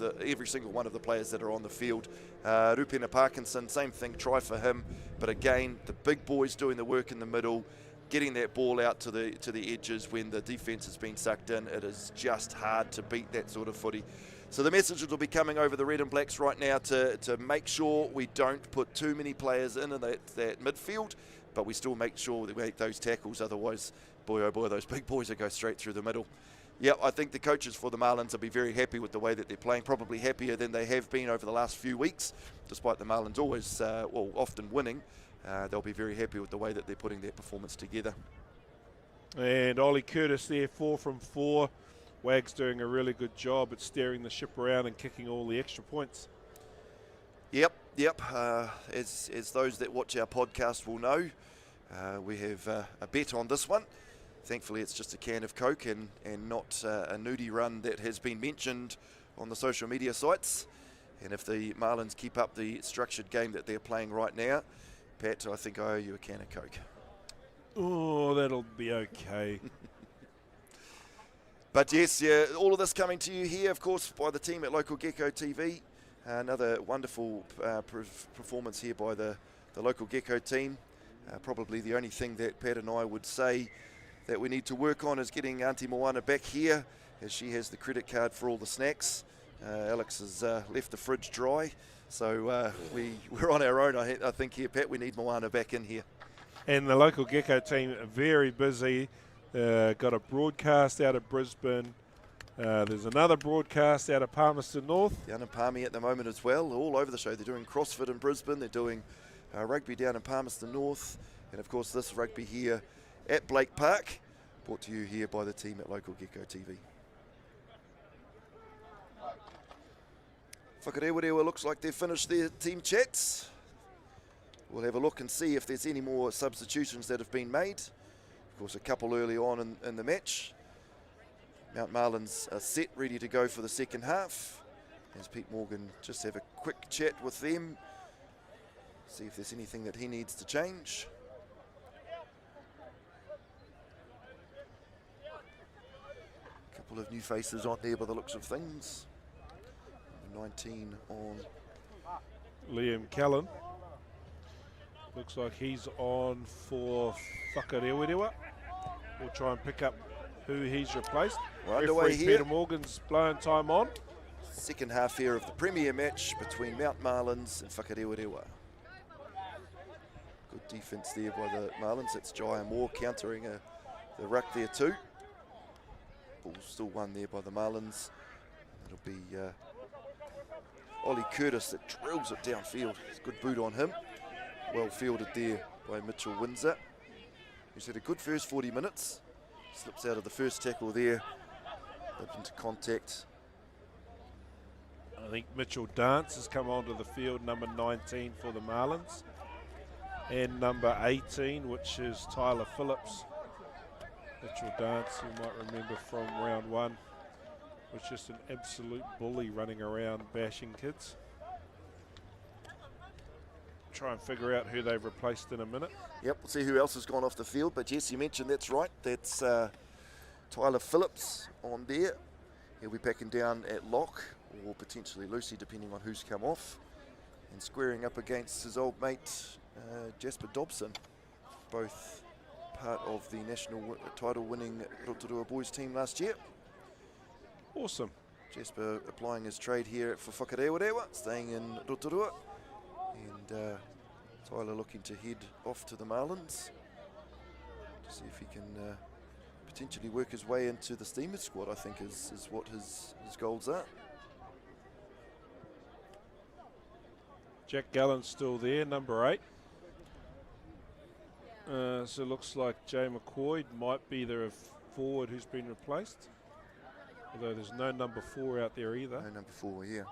one of the players that are on the field. Rupena Parkinson, same thing, try for him. But again, the big boys doing the work in the middle, getting that ball out to the edges when the defence has been sucked in. It is just hard to beat that sort of footy. So the message will be coming over the Red and Blacks right now to make sure we don't put too many players in that midfield, but we still make sure that we make those tackles. Otherwise, boy oh boy, those big boys will go straight through the middle. Yeah, I think the coaches for the Marlins will be very happy with the way that they're playing, probably happier than they have been over the last few weeks, despite the Marlins always, often winning. They'll be very happy with the way that they're putting their performance together. And Ollie Curtis there, 4 from 4. Wag's doing a really good job at steering the ship around and kicking all the extra points. Yep. As those that watch our podcast will know, we have a bet on this one. Thankfully, it's just a can of Coke and not a nudie run that has been mentioned on the social media sites. And if the Marlins keep up the structured game that they're playing right now, Pat, I think I owe you a can of Coke. Oh, that'll be okay. But yes, yeah, all of this coming to you here, of course, by the team at Local Gecko TV. Another wonderful performance here by the Local Gecko team. Probably the only thing that Pat and I would say that we need to work on is getting Auntie Moana back here, as she has the credit card for all the snacks. Alex has left the fridge dry, so we're on our own, I think here, Pat. We need Moana back in here. And the Local Gecko team are very busy. Got a broadcast out of Brisbane. There's another broadcast out of Palmerston North. Down in Palmy at the moment as well, all over the show. They're doing CrossFit in Brisbane, they're doing rugby down in Palmerston North, and of course this rugby here at Blake Park, brought to you here by the team at Local Gecko TV. Whakarewarewa looks like they've finished their team chats. We'll have a look and see if there's any more substitutions that have been made. Of course, a couple early on in the match. Mount Marlins are set, ready to go for the second half. As Pete Morgan just have a quick chat with them, see if there's anything that he needs to change. A couple of new faces on there by the looks of things. 19 on Liam Callan. Looks like he's on for Whakarewarewa. We'll try and pick up who he's replaced. We're underway Referee here. Peter Morgan's blowing time on. Second half here of the premier match between Mount Marlins and Whakarewarewa. Good defence there by the Marlins. That's Jaya Moore countering the ruck there too. Ball still won there by the Marlins. It'll be Ollie Curtis that drills it downfield. Good boot on him. Well fielded there by Mitchell Windsor. He's had a good first 40 minutes. Slips out of the first tackle there. Up into contact. I think Mitchell Dance has come onto the field, number 19 for the Marlins. And number 18, which is Tyler Phillips. Mitchell Dance, you might remember from round 1, was just an absolute bully running around bashing kids. Try and figure out who they've replaced in a minute. Yep, we'll see who else has gone off the field. But yes, you mentioned that's right. That's Tyler Phillips on there. He'll be backing down at lock, or potentially Lucy, depending on who's come off. And squaring up against his old mate, Jasper Dobson. Both part of the national title-winning Rotorua boys team last year. Awesome. Jasper applying his trade here for Whakarewarewa, staying in Rotorua. And Tyler looking to head off to the Marlins to see if he can potentially work his way into the Steamers squad, I think is what his goals are. Jack Gallen's still there, number 8. So it looks like Jay McCoy might be the forward who's been replaced. Although there's no number 4 out there either. No number 4, yeah.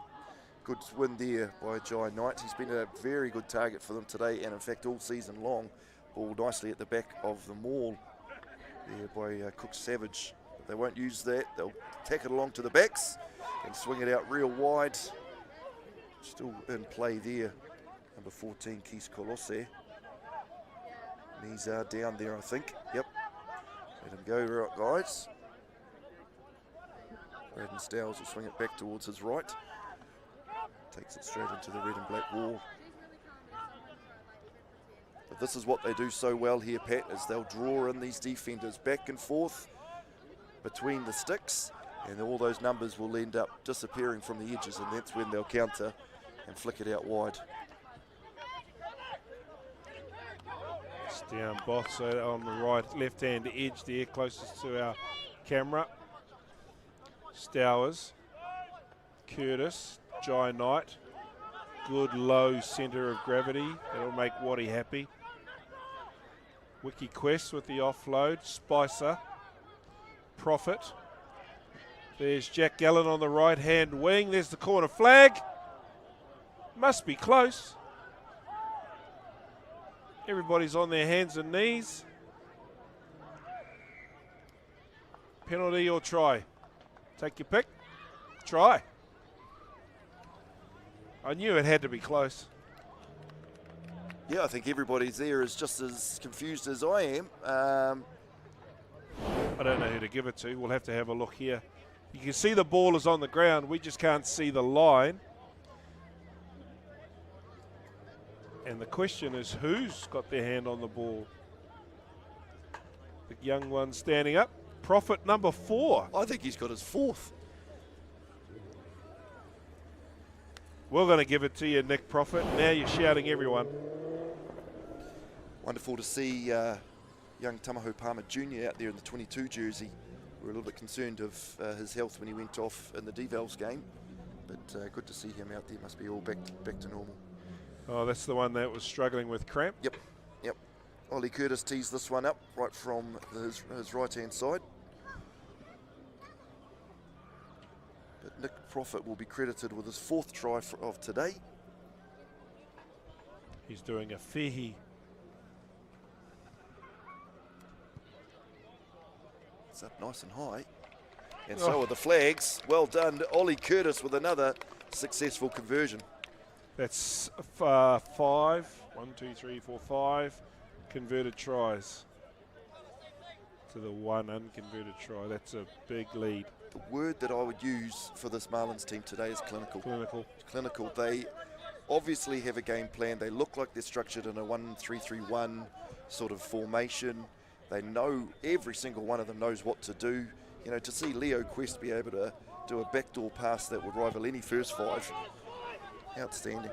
Good win there by Jai Knight. He's been a very good target for them today, and in fact all season long. Ball nicely at the back of the maul there by Cook Savage. But they won't use that. They'll tack it along to the backs and swing it out real wide. Still in play there. Number 14, Keith Colosse. Knees are down there, I think. Yep. Let him go, right, guys. Braden Stowers will swing it back towards his right. Takes it straight into the red and black wall. But this is what they do so well here, Pat, is they'll draw in these defenders back and forth between the sticks, and all those numbers will end up disappearing from the edges, and that's when they'll counter and flick it out wide. It's down Boss on the right, left-hand edge there, closest to our camera. Stowers, Curtis, Jai Knight. Good low centre of gravity. That'll make Waddy happy. Wiki Quest with the offload. Spicer. Profit. There's Jack Gallen on the right-hand wing. There's the corner flag. Must be close. Everybody's on their hands and knees. Penalty or try? Take your pick. Try. I knew it had to be close. Yeah, I think everybody's there is just as confused as I am. I don't know who to give it to. We'll have to have a look here. You can see the ball is on the ground. We just can't see the line. And the question is, who's got their hand on the ball? The young one standing up. Profit number 4. I think he's got his 4th. We're going to give it to you, Nick Profit. Now you're shouting everyone. Wonderful to see young Tamahu Palmer Jr. out there in the 22 jersey. We were a little bit concerned of his health when he went off in the Devils game, but good to see him out there. Must be all back to normal. Oh, that's the one that was struggling with cramp. Yep. Ollie Curtis tees this one up right from his right-hand side. But Nick Profit will be credited with his 4th try of today. He's doing a fihi. It's up nice and high. And so are the flags. Well done, Ollie Curtis with another successful conversion. That's 5. 1, 2, 3, 4, 5 converted tries to the 1 unconverted try. That's a big lead. The word that I would use for this Marlins team today is clinical. Clinical. They obviously have a game plan. They look like they're structured in a 1-3-3-1 sort of formation. They know, every single one of them knows what to do. You know, to see Leo Quest be able to do a backdoor pass that would rival any first 5, outstanding.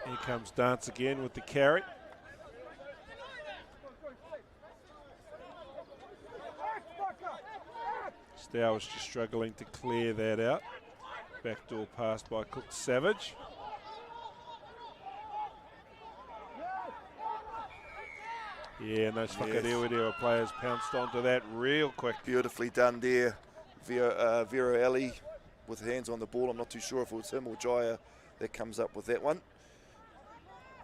Here comes Dance again with the carry. Stowers just struggling to clear that out. Backdoor pass by Cook Savage. Yeah, and those Whakarewarewa players pounced onto that real quick. Beautifully done there. Vero Ali with hands on the ball. I'm not too sure if it was him or Jaya that comes up with that one.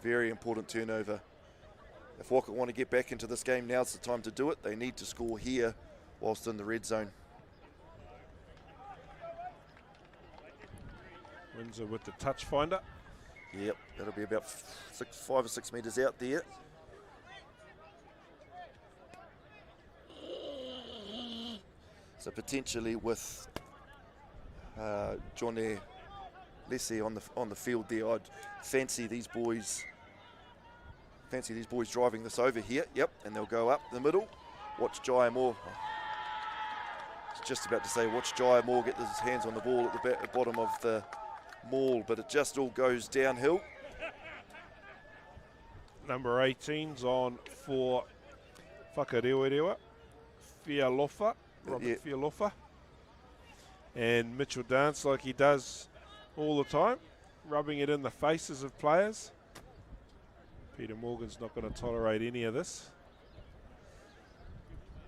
Very important turnover. If Waka want to get back into this game, now's the time to do it. They need to score here whilst in the red zone. Windsor with the touch finder. Yep, that'll be about 5 or 6 metres out there. So potentially with Johnny Lessie on the field there, I'd fancy these boys driving this over here. Yep, and they'll go up the middle. Watch Jaya Moore. I was just about to say, watch Jaya Moore get his hands on the ball at the bottom of the maul, but it just all goes downhill. Number 18's on for Whakarewarewa. Fialofa, Robert Fialofa. And Mitchell Dance like he does all the time, rubbing it in the faces of players. Peter Morgan's not going to tolerate any of this.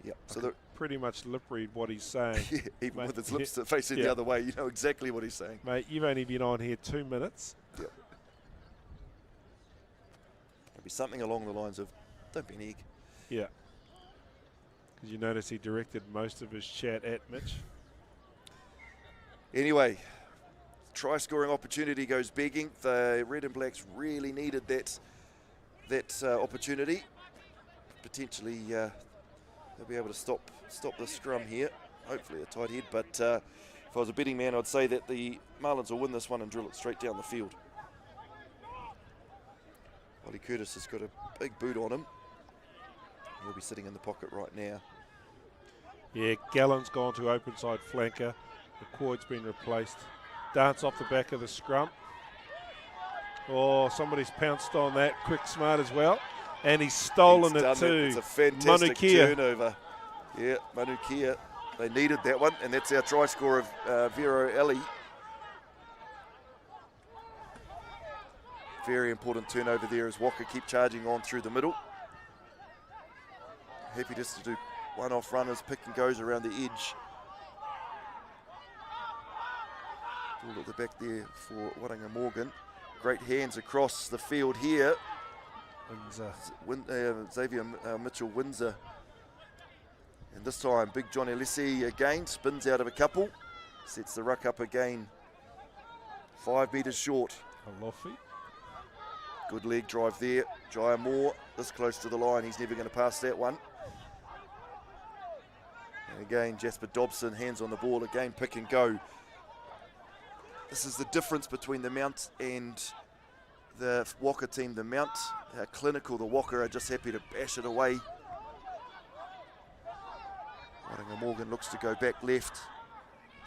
Yep. I So can pretty much lip read what he's saying. yeah, even Mate, with his lips yeah, facing yeah. the other way, you know exactly what he's saying. Mate, you've only been on here 2 minutes. Yep. It'll be something along the lines of, "Don't be an egg." Yeah. Because you notice he directed most of his chat at Mitch. Anyway, try scoring opportunity goes begging. The Red and Blacks really needed that opportunity. Potentially they'll be able to stop the scrum here. Hopefully a tight head, but if I was a betting man, I'd say that the Marlins will win this one and drill it straight down the field. Ollie Curtis has got a big boot on him. He'll be sitting in the pocket right now. Yeah, Gallen's gone to open side flanker. The quad's been replaced. Dance off the back of the scrum. Oh, somebody's pounced on that. Quick, smart as well. And he's stolen He's it done too. It's a fantastic Manukia. turnover. Yeah, Manukia. They needed that one, and that's our try score of Vero Ellie. Very important turnover there as Walker keep charging on through the middle. Happy just to do one-off runners, pick and goes around the edge. Ball at the back there for Tauranga Morgan. Great hands across the field here. Xavier Mitchell-Windsor. And this time, big John Alessi again, spins out of a couple. Sets the ruck up again. 5 metres short. Alofi. Good leg drive there. Jaya Moore, this close to the line. He's never going to pass that one. And again, Jasper Dobson, hands on the ball. Again, pick and go. This is the difference between the Mount and the Waka team. The Mount are clinical. The Waka are just happy to bash it away. Tauranga Morgan looks to go back left.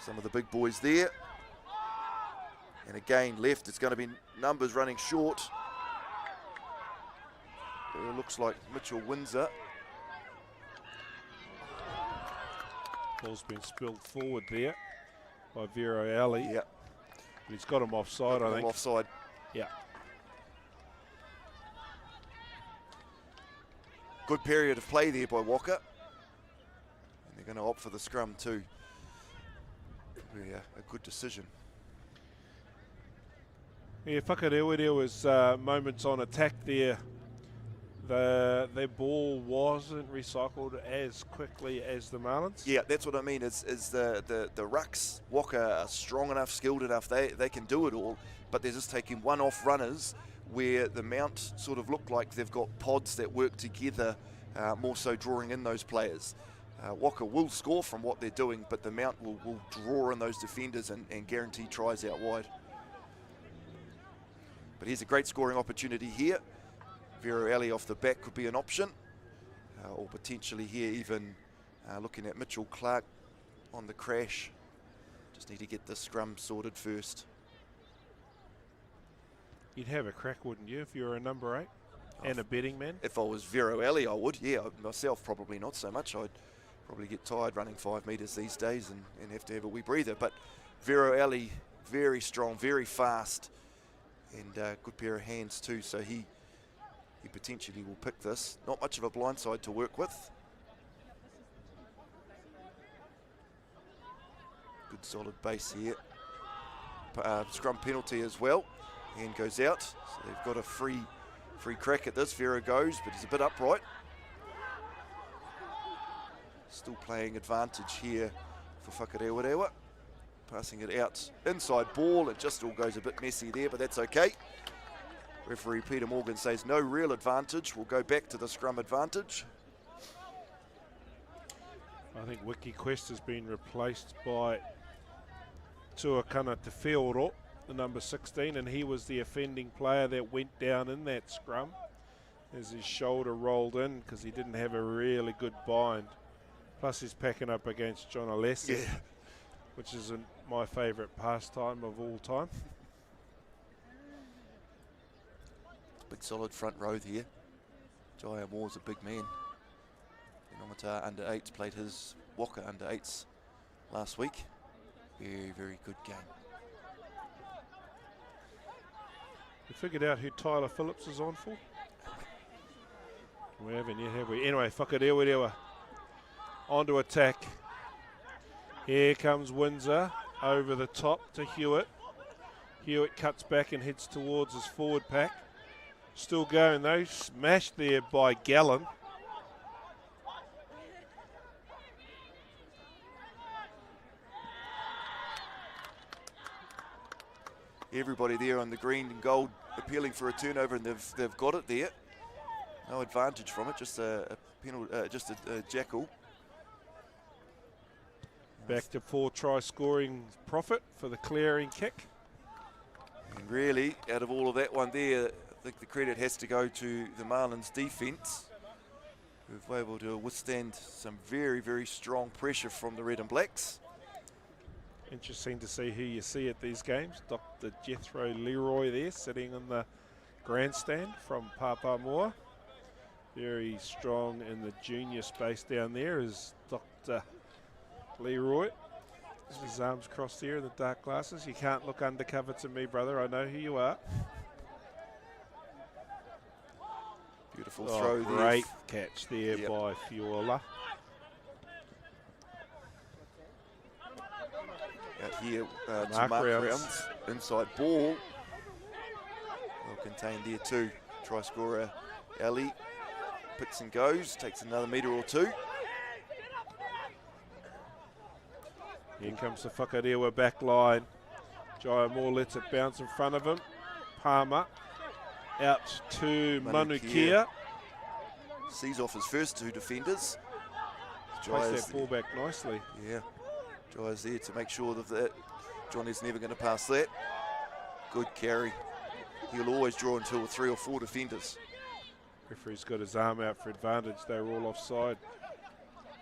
Some of the big boys there. And again, left. It's going to be numbers running short. It looks like Mitchell-Windsor. Ball's been spilled forward there by Vero Ali. Yeah. But he's got him offside, I think. Offside. Yeah. Good period of play there by Walker. And they're going to opt for the scrum too. Probably a good decision. Yeah, Whakarewarewa was moments on attack there. Their ball wasn't recycled as quickly as the Marlins. Yeah, that's what I mean. Is the rucks, Walker are strong enough, skilled enough. They can do it all, but they're just taking one-off runners where the Mount sort of look like they've got pods that work together, more so drawing in those players. Walker will score from what they're doing, but the Mount will draw in those defenders and guarantee tries out wide. But here's a great scoring opportunity here. Vero Ali off the back could be an option, or potentially here even looking at Mitchell Clark on the crash. Just need to get the scrum sorted first. You'd have a crack, wouldn't you, if you were a number 8 and a betting man? If I was Vero Ali, I would. Yeah, myself probably not so much. I'd probably get tired running 5 metres these days and have to have a wee breather. But Vero Ali, very strong, very fast, and good pair of hands too. So he potentially will pick this. Not much of a blindside to work with. Good solid base here. Scrum penalty as well. Hand goes out. So they've got a free crack at this. Vero goes, but he's a bit upright. Still playing advantage here for Whakarewarewa. Passing it out. Inside ball. It just all goes a bit messy there, but that's okay. Referee Peter Morgan says no real advantage. We'll go back to the scrum advantage. I think Wiki Quest has been replaced by Tuakana Te Whioro, the number 16, and he was the offending player that went down in that scrum as his shoulder rolled in because he didn't have a really good bind. Plus he's packing up against John Alessi, which is my favourite pastime of all time. Big solid front row here. Jaya Moore's a big man. Nomata under 8s played his Waka under 8s last week. Very, very good game. We figured out who Tyler Phillips is on for? We haven't yet, have we? Anyway, Whakarewarewa onto attack. Here comes Windsor over the top to Hewitt. Hewitt cuts back and heads towards his forward pack. Still going though, smashed there by Gallen. Everybody there on the green and gold appealing for a turnover, and they've got it there. No advantage from it, just a penalty, just a jackal. Back to 4 try scoring profit for the clearing kick. And really, out of all of that one there, I think the credit has to go to the Marlins defence, who've been able to withstand some very, very strong pressure from the Red and Blacks. Interesting to see who you see at these games. Dr. Jethro Leroy there sitting in the grandstand from Papamoa. Very strong in the junior space down there is Dr. Leroy. His arms crossed there in the dark glasses. You can't look undercover to me, brother. I know who you are. Beautiful throw there. Great catch there by Fiola. Out here to Mark Rounds. Inside ball. Well contained there too. Try scorer Ali picks and goes, takes another metre or two. Here comes the Whakarewarewa back line. Jaya Moore lets it bounce in front of him. Palmer out to Manukia. Sees off his first 2 defenders. Placed that ball back nicely. Yeah, Jaya's there to make sure that Johnny's never going to pass that. Good carry. He'll always draw until 3 or 4 defenders. Referee's got his arm out for advantage. They were all offside.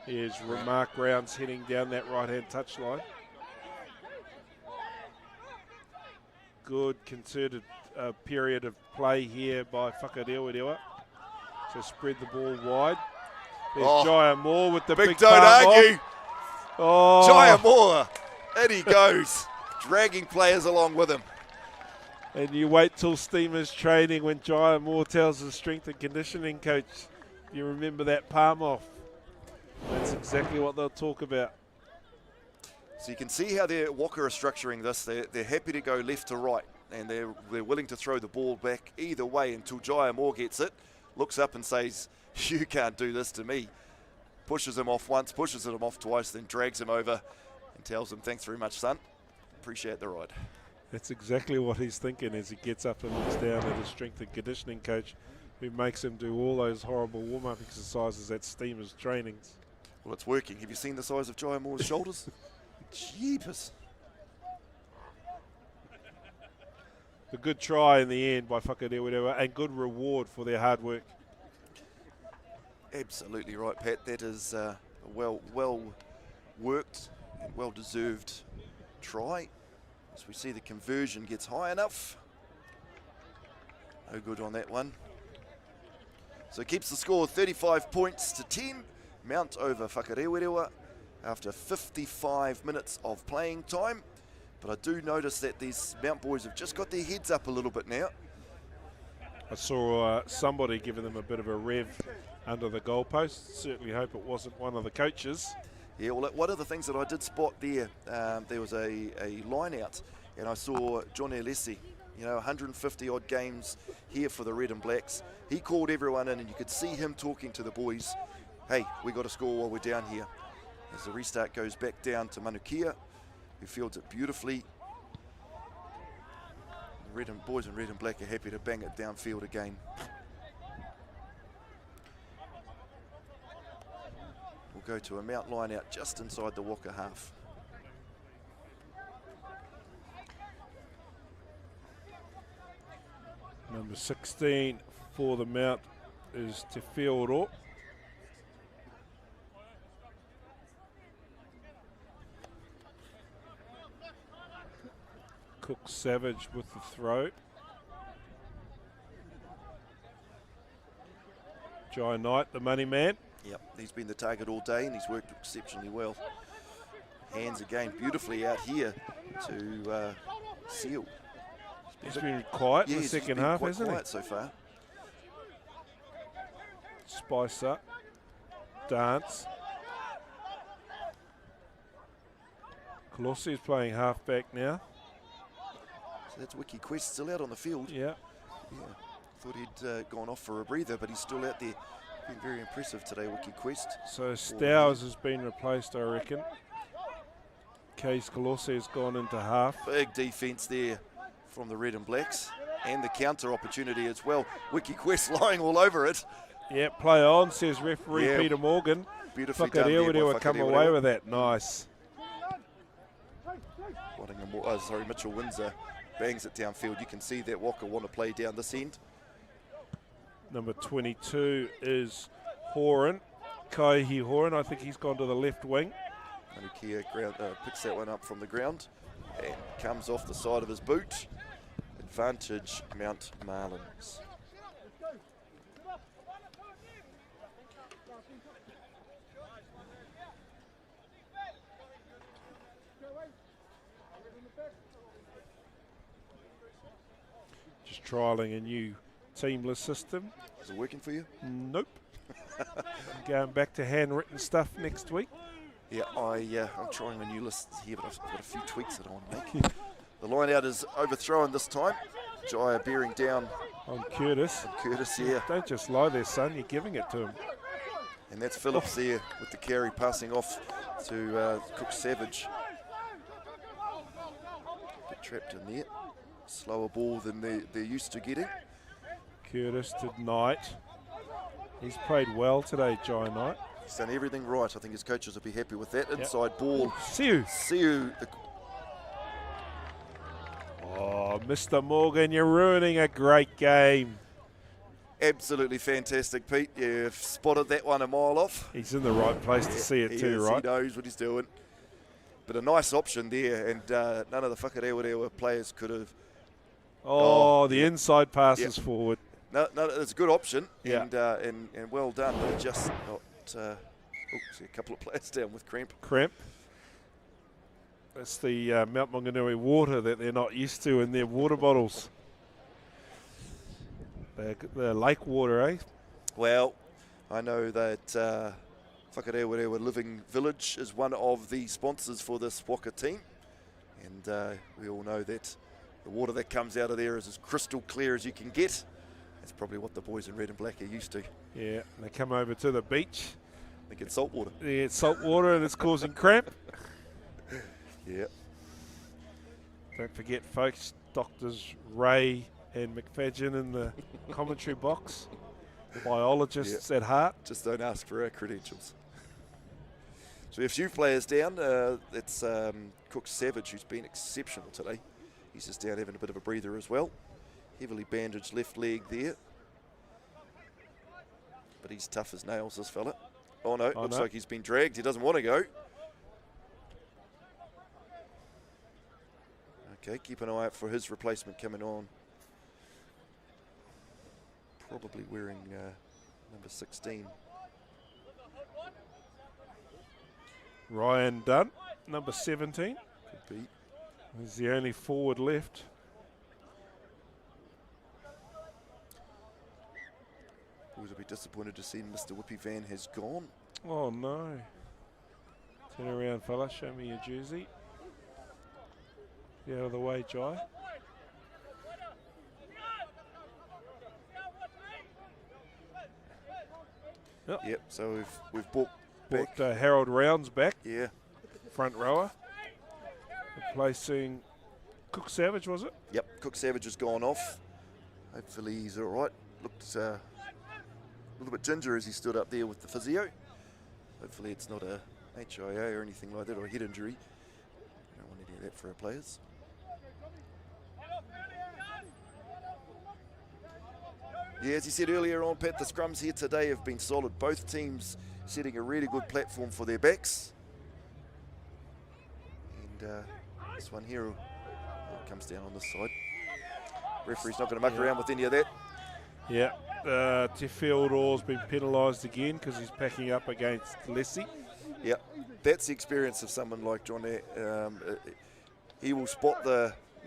Here's Mark Rounds heading down that right-hand touchline. Good concerted period of play here by Whakarewarewa to spread the ball wide. There's Jaya Moore with the big don't argue. Oh. Jaya Moore, in he goes, dragging players along with him. And you wait till Steamers training when Jaya Moore tells his strength and conditioning coach, you remember that palm off. That's exactly what they'll talk about. So you can see how Waka are structuring this. They're happy to go left to right, and they're willing to throw the ball back either way until Jaya Moore gets it, looks up and says, you can't do this to me. Pushes him off once, pushes him off twice, then drags him over and tells him, thanks very much, son. Appreciate the ride. That's exactly what he's thinking as he gets up and looks down at his strength and conditioning coach, who makes him do all those horrible warm-up exercises at Steamers trainings. Well, it's working. Have you seen the size of Jaya Moore's shoulders? Jeepers. A good try in the end by Whakarewarewa and good reward for their hard work. Absolutely right, Pat. That is a well worked and well deserved try. As we see the conversion gets high enough. No good on that one. So it keeps the score 35 points to 10. Mount over Whakarewarewa after 55 minutes of playing time. But I do notice that these Mount boys have just got their heads up a little bit now. I saw somebody giving them a bit of a rev under the goalpost. Certainly hope it wasn't one of the coaches. Yeah, well, one of the things that I did spot there, there was a line out, and I saw John Alessi, 150 odd games here for the Red and Blacks. He called everyone in, and you could see him talking to the boys. Hey, we got to score while we're down here. As the restart goes back down to Manukia, who fields it beautifully. The boys in red and black are happy to bang it downfield again. We'll go to a Mount line out just inside the Waka half. Number 16 for the Mount is Te Whioro. Cook Savage with the throw. Jai Knight, the money man. Yep, he's been the target all day and he's worked exceptionally well. Hands again beautifully out here to Seal. He's been quiet in the second half, hasn't he? Quiet so far. Spice up. Dance. Colossi is playing halfback now. So that's Wiki Quest still out on the field. Yeah. Yeah. Thought he'd gone off for a breather, but he's still out there. Been very impressive today, Wiki Quest. So Stowers has been replaced, I reckon. Case Colossi has gone into half. Big defence there from the Red and Blacks. And the counter opportunity as well. Wiki Quest lying all over it. Yeah, play on, says referee Yeah. Peter Morgan. Beautifully done there by Whakarewarewa come away Whakarewarewa. with that. Nice. Mitchell Windsor bangs it downfield. You can see that Walker want to play down this end. Number 22 is Horan. Kaihi Horan. I think he's gone to the left wing. Manukia picks that one up from the ground and comes off the side of his boot. Advantage Mount Marlins. Just trialling a new teamless system. Is it working for you? Nope. I'm going back to handwritten stuff next week. Yeah, I'm trying a new list here, but I've got a few tweaks that I want to make. The line out is overthrown this time. Jaya bearing down On Curtis. on Curtis here. Don't just lie there, son. You're giving it to him. And that's Phillips there with the carry passing off to Cook Savage. Get trapped in there. Slower ball than they're used to getting. Curtis to Knight. He's played well today, Jai Knight. He's done everything right. I think his coaches will be happy with that. Inside ball. Siu. Siu, Oh, Mr. Morgan, you're ruining a great game. absolutely fantastic, Pete. You've spotted that one a mile off. He's in the right place to see it He too, is, right? He knows what he's doing. But a nice option there, and none of the Whakarewarewa players could have. Oh, the yeah. inside passes Yep. forward. No, it's a good option, Yeah. and well done, but just not. See a couple of players down with cramp. Cramp. That's the Mount Maunganui water that they're not used to in their water bottles. The lake water, eh? Well, I know that Whakarewarewa Living Village is one of the sponsors for this Waka team, and we all know that the water that comes out of there is as crystal clear as you can get. That's probably what the boys in red and black are used to. Yeah, they come over to the beach. They get salt water. They get salt water and it's causing cramp. Yeah. Don't forget, folks, Doctors Ray and McFadgen in the commentary box. Biologists at heart. Just don't ask for our credentials. So we have a few players down. It's Cook Savage, who's been exceptional today. He's just down having a bit of a breather as well. Heavily bandaged left leg there. But he's tough as nails, this fella. Oh no, looks like he's been dragged. He doesn't want to go. Okay, keep an eye out for his replacement coming on. Probably wearing number 16. Ryan Dunn, number 17. Could be. He's the only forward left. Boys will be disappointed to see Mr. Whippy Van has gone. Oh no. Turn around, fella. Show me your jersey. Get out of the way, Jai. Yep, so we've brought back. Harold Rounds back, Yeah, front rower. Replacing Cook Savage, was it? yep, Cook Savage has gone off. Hopefully he's all right. Looked a little bit ginger as he stood up there with the physio. Hopefully it's not a HIA or anything like that, or a head injury. We don't want any of that for our players. Yeah, as you said earlier on, Pat, the scrums here today have been solid. Both teams setting a really good platform for their backs. And this one here comes down on this side. Referee's not going to muck around with any of that. Yeah. Teofildor's been penalised again because he's packing up against Lessie. Yeah, that's the experience of someone like John. He will spot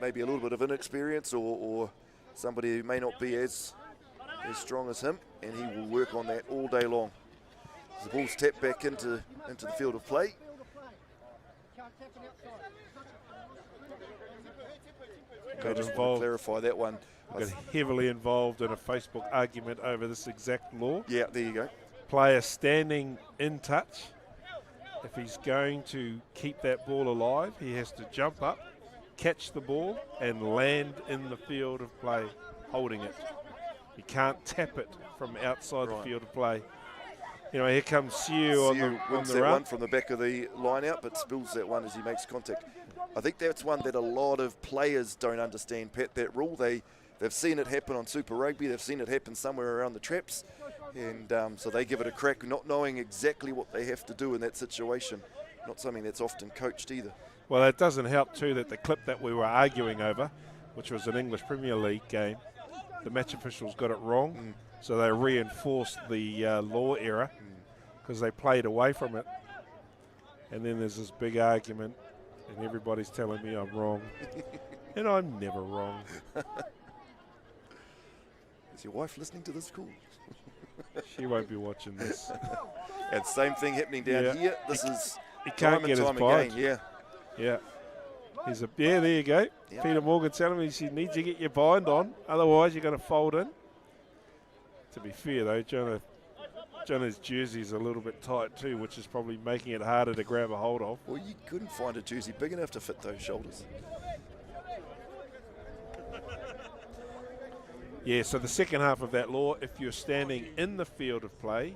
maybe a little bit of inexperience or somebody who may not be as strong as him, and he will work on that all day long. The ball's tapped back into the field of play. Got Just involved. clarify that one. Got heavily involved in a Facebook argument over this exact law. Yeah, there you go. Player standing in touch. If he's going to keep that ball alive, he has to jump up, catch the ball, and land in the field of play, holding it. He can't tap it from outside the field of play. You know, here comes Siu on Wins the that run. one from the back of the line out, but spills that one as he makes contact. I think that's one that a lot of players don't understand, Pat, that rule. They've seen it happen on Super Rugby. They've seen it happen somewhere around the traps. And so they give it a crack, not knowing exactly what they have to do in that situation. Not something that's often coached either. Well, it doesn't help, too, that the clip that we were arguing over, which was an English Premier League game, the match officials got it wrong. So they reinforced the law error because they played away from it. And then there's this big argument, and everybody's telling me I'm wrong. And I'm never wrong. Is your wife listening to this call? She won't be watching this. And same thing happening down here. This is He can't get his bind. Yeah. Yeah. There you go. Yep. Peter Morgan telling me you need to get your bind on, otherwise you're going to fold in. To be fair, though, Jonah's jersey is a little bit tight too, which is probably making it harder to grab a hold of. Well, you couldn't find a jersey big enough to fit those shoulders. Yeah, so the second half of that law, if you're standing in the field of play,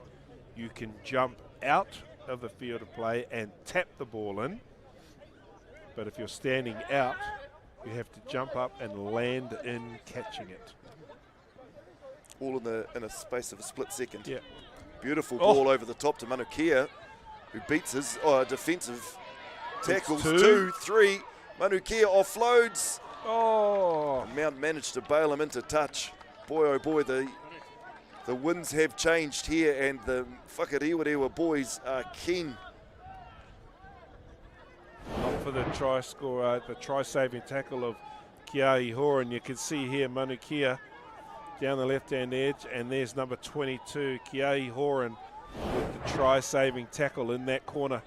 you can jump out of the field of play and tap the ball in. But if you're standing out, you have to jump up and land in catching it. All in a space of a split second. Yeah. Beautiful ball over the top to Manukia, who beats his defensive tackles. It's 2. 2, 3. Manukia offloads. Oh. And Mount managed to bail him into touch. Boy, oh boy, the winds have changed here, and the Whakarewarewa boys are keen. Not for the try scorer, the try-saving tackle of Kiai Horan. You can see here Manukia down the left-hand edge, and there's number 22, Kiai Horan, with the try-saving tackle in that corner.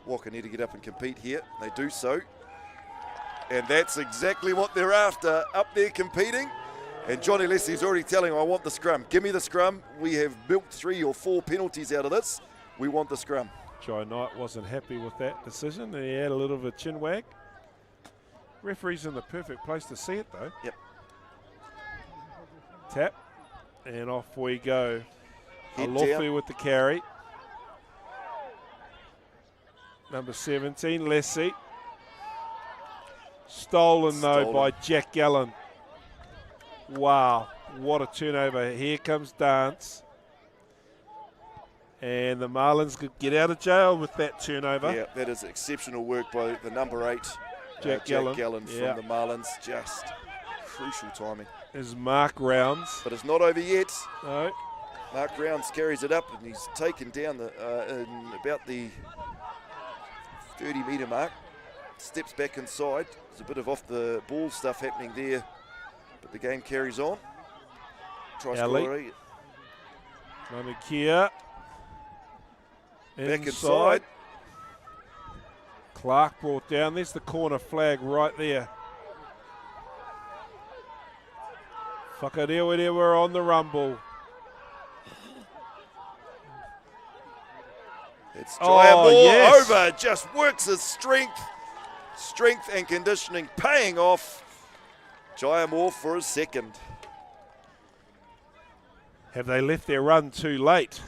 Waka need to get up and compete here. They do so. And that's exactly what they're after, up there competing. And Johnny Leslie's already telling him, I want the scrum. Give me the scrum. We have milked 3 or 4 penalties out of this. We want the scrum. Jai Knight wasn't happy with that decision. He had a little of a chin wag. Referee's in the perfect place to see it, though. Yep. Tap, and off we go. Head Alofi down. with the carry. Number 17, Lessie. Stolen, though, by Jack Gallen. Wow, what a turnover. Here comes Dance. And the Marlins could get out of jail with that turnover. Yeah, that is exceptional work by the number 8, Jack Gallen. from the Marlins. Just crucial timing. Is Mark Rounds. But it's not over yet. No. Mark Rounds carries it up, and he's taken down in about the 30-metre mark. Steps back inside. There's a bit of off-the-ball stuff happening there, but the game carries on. Try scorer. Manukia. Back inside. Clark brought down. There's the corner flag right there. Whakarewarewa on the rumble. It's Jaya over. Just works his strength and conditioning paying off. Jaya Moore for his second. Have they left their run too late?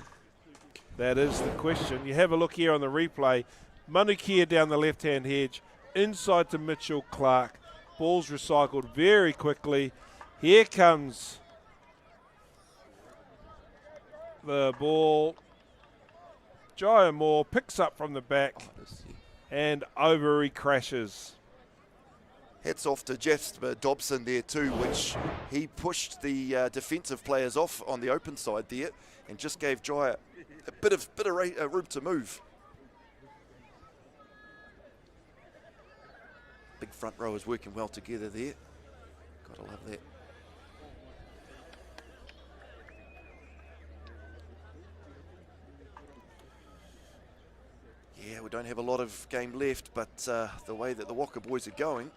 That is the question. You have a look here on the replay. Manukia down the left-hand hedge, inside to Mitchell Clark. Ball's recycled very quickly. Here comes the ball. Jaya Moore picks up from the back, and over he crashes. Hats off to Jasper Dobson there too, which he pushed the defensive players off on the open side there and just gave Jaya a bit of room to move. Big front rowers working well together there. Gotta love that. Yeah, we don't have a lot of game left, but the way that the Waka boys are going,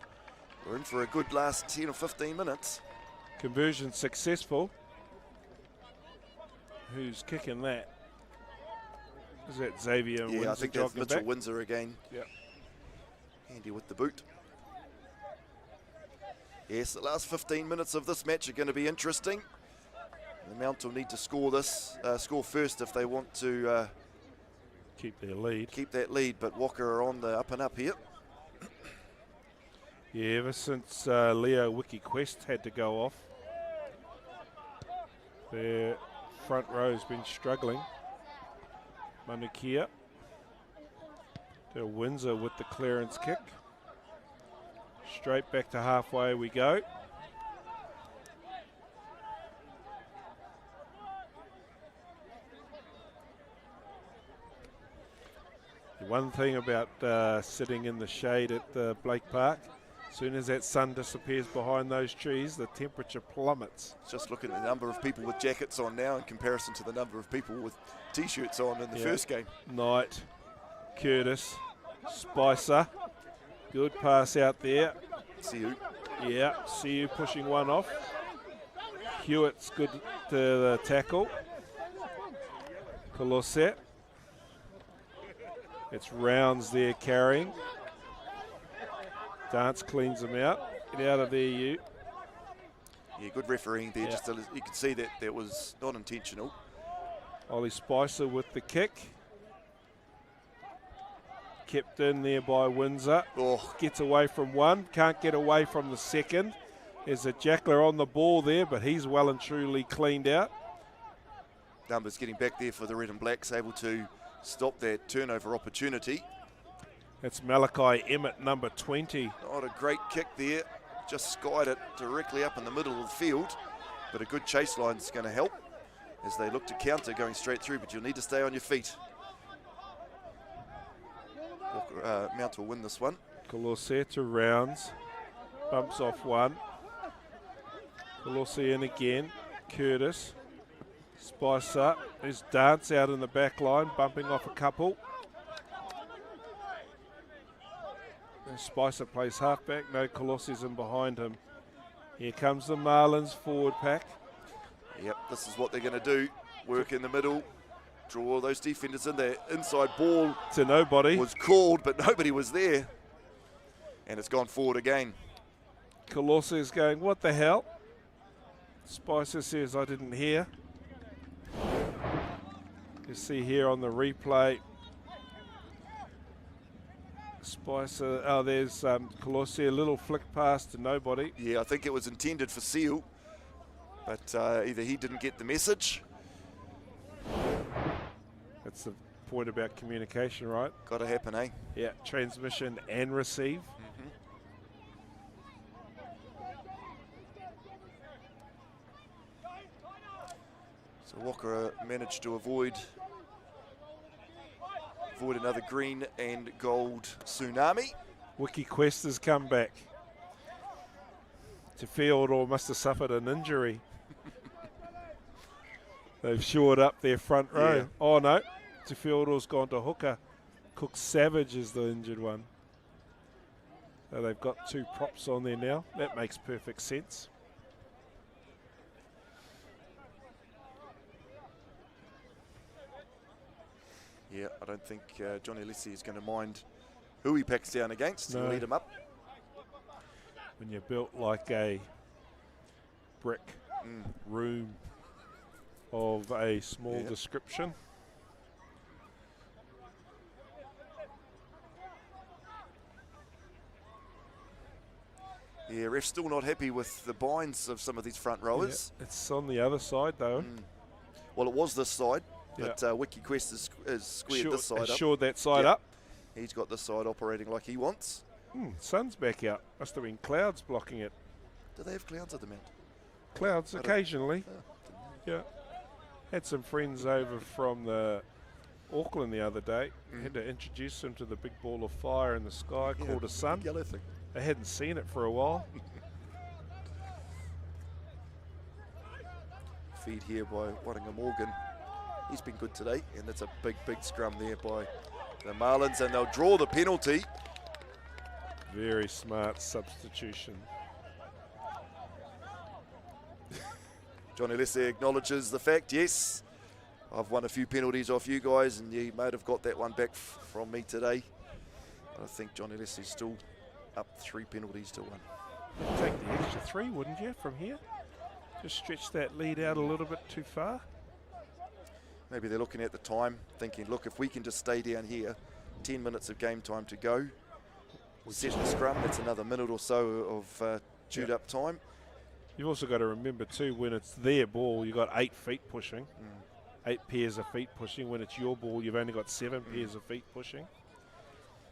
we're in for a good last 10 or 15 minutes. Conversion successful. Who's kicking that? Is that Xavier Windsor? Yeah, I think that's jogging Mitchell back? Windsor again. Yep. Handy with the boot. Yes, the last 15 minutes of this match are going to be interesting. The Mount will need to score first if they want to Keep their lead. keep that lead, but Waka are on the up and up here. Yeah, ever since Leo Wiki Quest had to go off, their front row's been struggling. Manukia to Windsor with the clearance kick. Straight back to halfway we go. The one thing about sitting in the shade at Blake Park, as soon as that sun disappears behind those trees, the temperature plummets. Just looking at the number of people with jackets on now in comparison to the number of people with T-shirts on in the first game. Knight, Curtis, Spicer. Good pass out there. See who? Yeah, see you pushing one off. Hewitt's good to the tackle. Colosset. It's Rounds there carrying. Dance cleans them out. Get out of there, you. Yeah, good refereeing there. Yeah. Just you could see that that was not intentional. Ollie Spicer with the kick. Kept in there by Windsor. Oh, Gets away from one. Can't get away from the second. There's a Jackler on the ball there, but he's well and truly cleaned out. numbers getting back there for the Red and Blacks, able to stop that turnover opportunity. That's Malachi Emmett, number 20. Not a great kick there. Just skied it directly up in the middle of the field. But a good chase line is going to help as they look to counter going straight through, but you'll need to stay on your feet. Mount will win this one. Colossi to Rounds. Bumps off one. Colossi in again. Curtis. Spicer. There's Dance out in the back line, bumping off a couple. And Spicer plays halfback. No, Colossi's in behind him. Here comes the Marlins forward pack. Yep, this is what they're going to do. Work in the middle. Draw those defenders in there. Inside ball To nobody. was called, but nobody was there. And it's gone forward again. Colossi is going, what the hell? Spicer says, I didn't hear. You see here on the replay, Spicer, oh, there's Colossi, a little flick pass to nobody. Yeah, I think it was intended for Seal, but either he didn't get the message. That's the point about communication, right? Got to happen, eh? Yeah, transmission and receive. So Walker managed to avoid another green and gold tsunami. Wiki Quest has come back. To field or must have suffered an injury. They've shored up their front row. Yeah. Oh no, Tefieldo's gone to hooker. Cook Savage is the injured one. So they've got two props on there now. That makes perfect sense. Yeah, I don't think Johnny Leslie is going to mind who he packs down against. No. He'll lead him up. When you're built like a brick room of a small Yeah. description. Yeah, ref's still not happy with the binds of some of these front rowers. Yeah, it's on the other side though. Well, it was this side, Yeah. but Wiki Quest has squared this side up. Shored that side Yeah. up. He's got this side operating like he wants. Sun's back out. Must have been clouds blocking it. Do they have clouds at the Mount? Clouds I don't- occasionally. Yeah. Had some friends over from the Auckland the other day. Had to introduce them to the big ball of fire in the sky Yeah, called a sun. yellow thing. They hadn't seen it for a while. Feed here by Whakarewarewa. He's been good today, and that's a big, big scrum there by the Marlins, and they'll draw the penalty. Very smart substitution. Johnny Leslie acknowledges the fact, yes, I've won a few penalties off you guys, and you might have got that one back from me today. But I think Johnny Leslie's still up 3 penalties to 1. You'd take the extra 3, wouldn't you, from here? Just stretch that lead out a little bit too far. Maybe they're looking at the time, thinking, look, if we can just stay down here, 10 minutes of game time to go, we'll set the scrum, that's another minute or so of chewed up time. You've also got to remember too, when it's their ball, you've got 8 feet pushing, 8 pairs of feet pushing. When it's your ball, you've only got 7 pairs of feet pushing.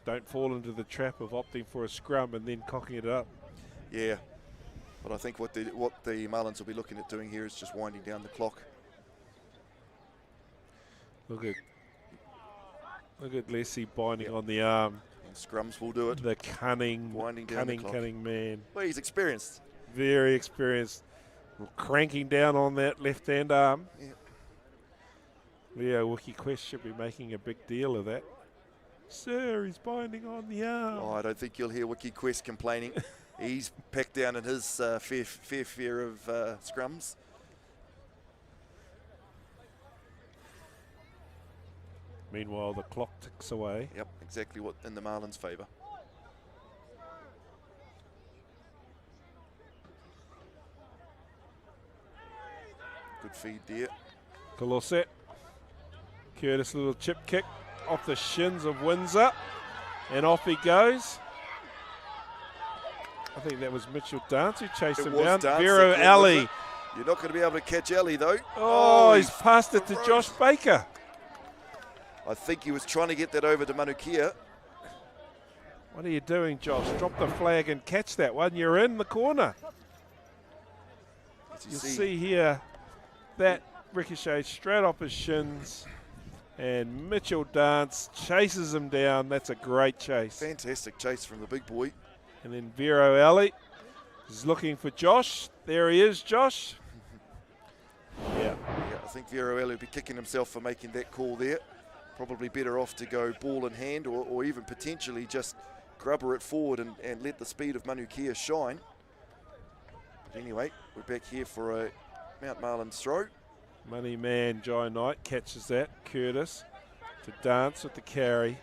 Don't fall into the trap of opting for a scrum and then cocking it up. Yeah, but I think what the Marlins will be looking at doing here is just winding down the clock. Look at Leslie binding on the arm. And scrums will do it. The cunning, Winding down the clock. cunning man. Well, he's experienced. Very experienced. Cranking down on that left-hand arm. Yeah. Leo Whakarewarewa should be making a big deal of that. Sir, he's binding on the arm. Oh, I don't think you'll hear Whakarewarewa complaining. He's packed down in his fair fear of scrums. Meanwhile, the clock ticks away. Yep, exactly what in the Marlins' favour. Good feed there. Colosset. Curtis, a little chip kick off the shins of Windsor. And off he goes. I think that was Mitchell Dance who chased him down. Vero Ali. You're not going to be able to catch Ali though. Oh, he's passed it to Josh Baker. I think he was trying to get that over to Manukia. What are you doing, Josh? Drop the flag and catch that one. You're in the corner. As you You see, see here, that ricochets straight off his shins. And Mitchell Dance chases him down. That's a great chase. fantastic chase from the big boy. And then Vero Ali is looking for Josh. There he is, Josh. Yeah. Yeah, I think Vero will be kicking himself for making that call there. Probably better off to go ball in hand or even potentially just grubber it forward and let the speed of Manukia shine. But anyway, we're back here for a Mount Marlins throw. Money man Jai Knight catches that. Curtis to Dance with the carry.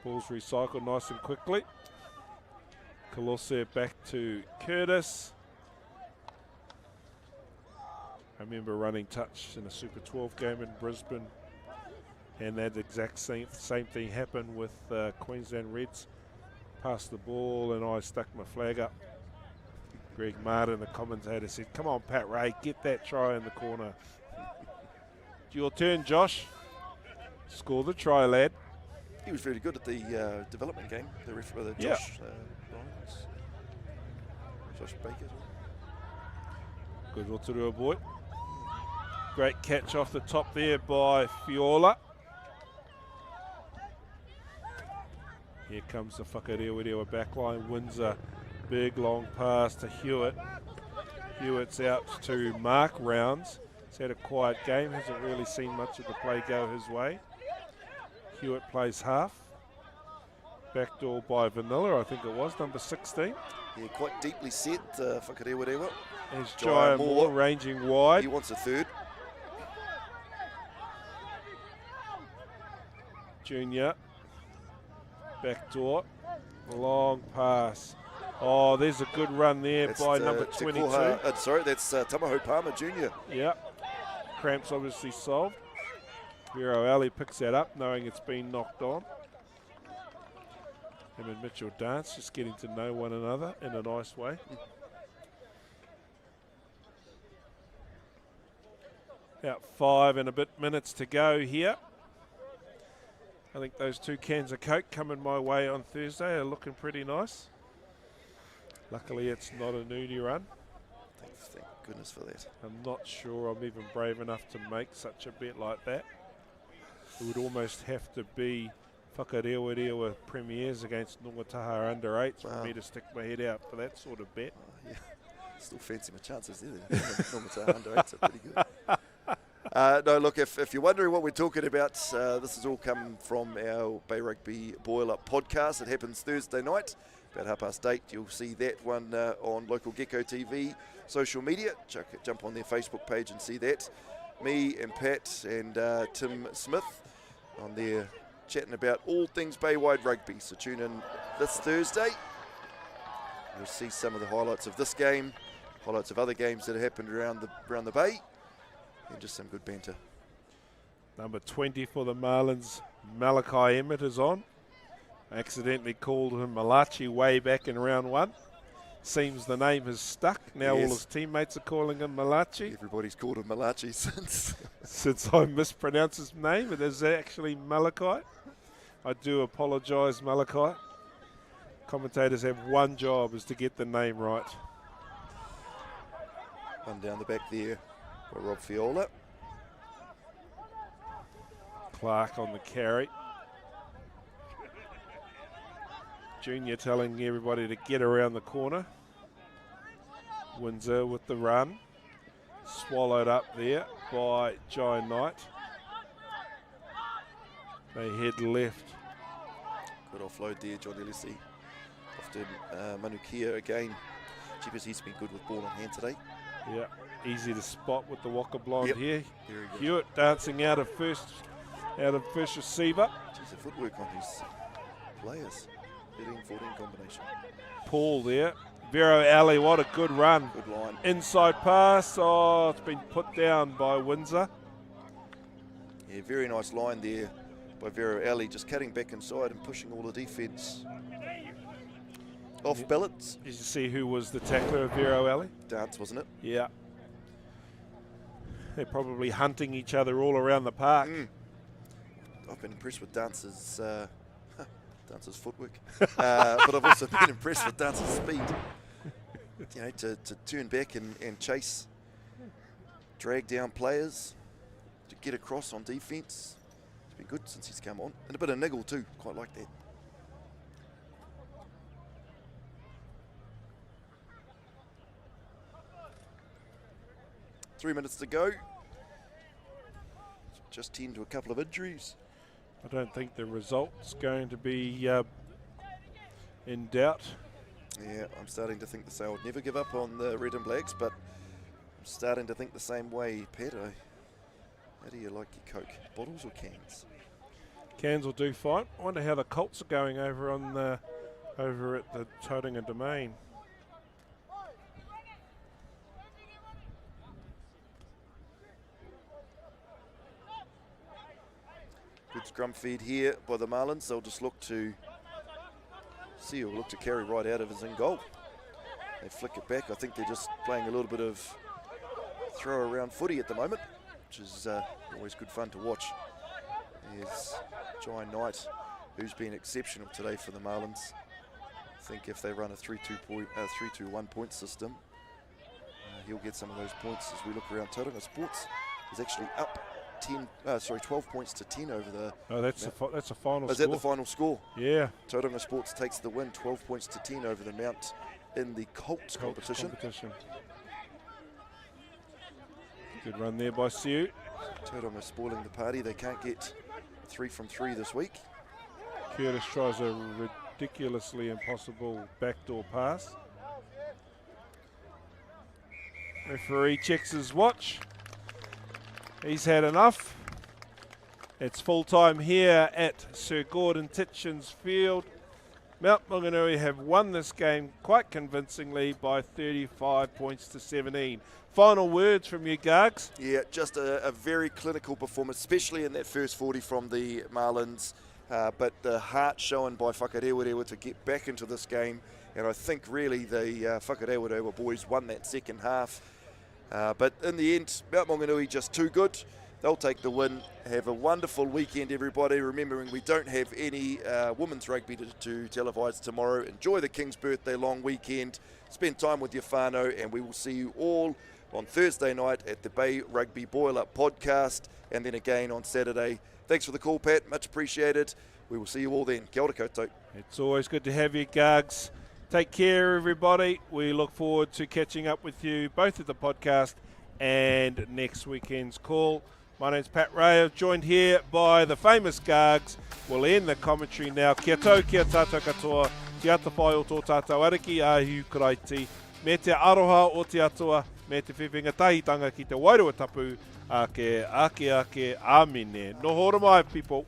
Ball's recycled nice and quickly. Colossia back to Curtis. I remember running touch in a Super 12 game in Brisbane, and that exact same thing happened with Queensland Reds. Passed the ball and I stuck my flag up. Greg Martin, the commentator, said, "Come on, Pat Ray, get that try in the corner." Your turn, Josh. Score the try, lad. He was very good at the development game. The referee, Yeah. Josh Baker. Good Rotorua boy. Great catch off the top there by Fiola. Here comes the Whakarewarewa backline. Windsor, big long pass to Hewitt. Hewitt's out to Mark Rounds. He's had a quiet game, hasn't really seen much of the play go his way. Hewitt plays half. Backdoor by Vanilla, I think it was, number 16. Yeah, quite deeply set, Whakarewarewa. There's Jai Jai Moore Moore. ranging wide. He wants a third. Junior. Backdoor. Long pass. Oh, there's a good run there That's by number 22. That's Tamaho Palmer Jr. Yep. Cramps obviously solved. Vero Ali picks that up, knowing it's been knocked on. Him and Mitchell Dance just getting to know one another in a nice way. About 5 and a bit minutes to go here. I think those 2 cans of Coke coming my way on Thursday are looking pretty nice. Luckily, it's not a nudie run. Thank goodness for that. I'm not sure I'm even brave enough to make such a bet like that. It would almost have to be Whakarewarewa premiers against Nongataha under 8s for me to stick my head out for that sort of bet. Yeah. Still fancy my chances there. Nongataha under 8s are pretty good. No, look, if you're wondering what we're talking about, this has all come from our Bay Rugby Boil Up podcast. It happens Thursday night, about 8:30. You'll see that one on local Gecko TV, social media. Jump on their Facebook page and see that. Me and Pat and Tim Smith on there chatting about all things Baywide Rugby. So tune in this Thursday. You'll see some of the highlights of this game, highlights of other games that have happened around the Bay, and just some good banter. Number 20 for the Marlins, Malachi Emmett, is on. Accidentally called him Malachi way back in round 1. Seems the name has stuck. Now Yes. all his teammates are calling him Malachi. Everybody's called him Malachi since. Since I mispronounced his name, it is actually Malachi. I do apologise, Malachi. Commentators have one job, is to get the name right. One down the back there by Rob Fiola. Clark on the carry. Junior telling everybody to get around the corner. Windsor with the run. Swallowed up there by Jai Knight. They head left. Good offload there, John Ellisi. Off to Manukia again. Jeepers, he's been good with ball in hand today. Yeah, easy to spot with the Waka Blonde Yep. here. Very good. Hewitt dancing out of first receiver. Geez, the footwork on these players. 13-14 combination. Paul there. Vero Ali, what a good run. Good line. Inside pass. Oh, it's been put down by Windsor. Yeah, very nice line there by Vero Ali, just cutting back inside and pushing all the defence. Off balance. Did you see who was the tackler of Vero Ali? Dance, wasn't it? Yeah. They're probably hunting each other all around the park. I've been impressed with Dance's footwork, but I've also been impressed with Dance's speed. You know, to turn back and chase, drag down players, to get across on defence. It's been good since he's come on, and a bit of niggle too. Quite like that. Three minutes to go. Just tend to a couple of injuries. I don't think the result's going to be in doubt. Yeah, I'm starting to think the sale would never give up on the Red and Blacks, but I'm starting to think the same way, Pat. How do you like your Coke? Bottles or cans? Cairns will do fine. I wonder how the Colts are going over at the Tauranga Domain. Good scrum feed here by the Marlins. They'll just look to see or look to carry right out of his in goal. They flick it back. I think they're just playing a little bit of throw around footy at the moment, which is always good fun to watch. There's Jai Knight, who's been exceptional today for the Marlins. I think if they run a 3-2-1 point system, he'll get some of those points as we look around. Tauranga Sports is actually up 12 points to 10 over the... Oh, that's a final score. Is that the final score? Yeah. Tauranga Sports takes the win, 12 points to 10 over the Mount in the Colts competition. Good run there by Siu. Tauranga spoiling the party. They can't get 3 from 3 this week. Curtis tries a ridiculously impossible backdoor pass. Referee checks his watch. He's had enough. It's full time here at Sir Gordon Titchen's field. Mount Maunganui have won this game quite convincingly by 35 points to 17. Final words from you, Gargs. Yeah, just a very clinical performance, especially in that first 40 from the Marlins. But the heart shown by Whakarewarewa to get back into this game. And I think really the Whakarewarewa boys won that second half. But in the end, Mount Maunganui just too good. They'll take the win. Have a wonderful weekend, everybody. Remembering we don't have any women's rugby to televise tomorrow. Enjoy the King's birthday long weekend. Spend time with your whānau, and we will see you all on Thursday night at the Bay Rugby Boil Up podcast, and then again on Saturday. Thanks for the call, Pat. Much appreciated. We will see you all then. Kia ora koutou. It's always good to have you, Gargs. Take care, everybody. We look forward to catching up with you both at the podcast and next weekend's call. My name's Pat Ray. I'm joined here by the famous Gargs. We'll end the commentary now. Kia tau, kia tātou katoa, te ata whai o tō tātou ariki, ahiu karaiti, me te aroha o te atua, me te whiwhinga tahitanga ki te wairua tapu, ake, amine. Nohora mai, people.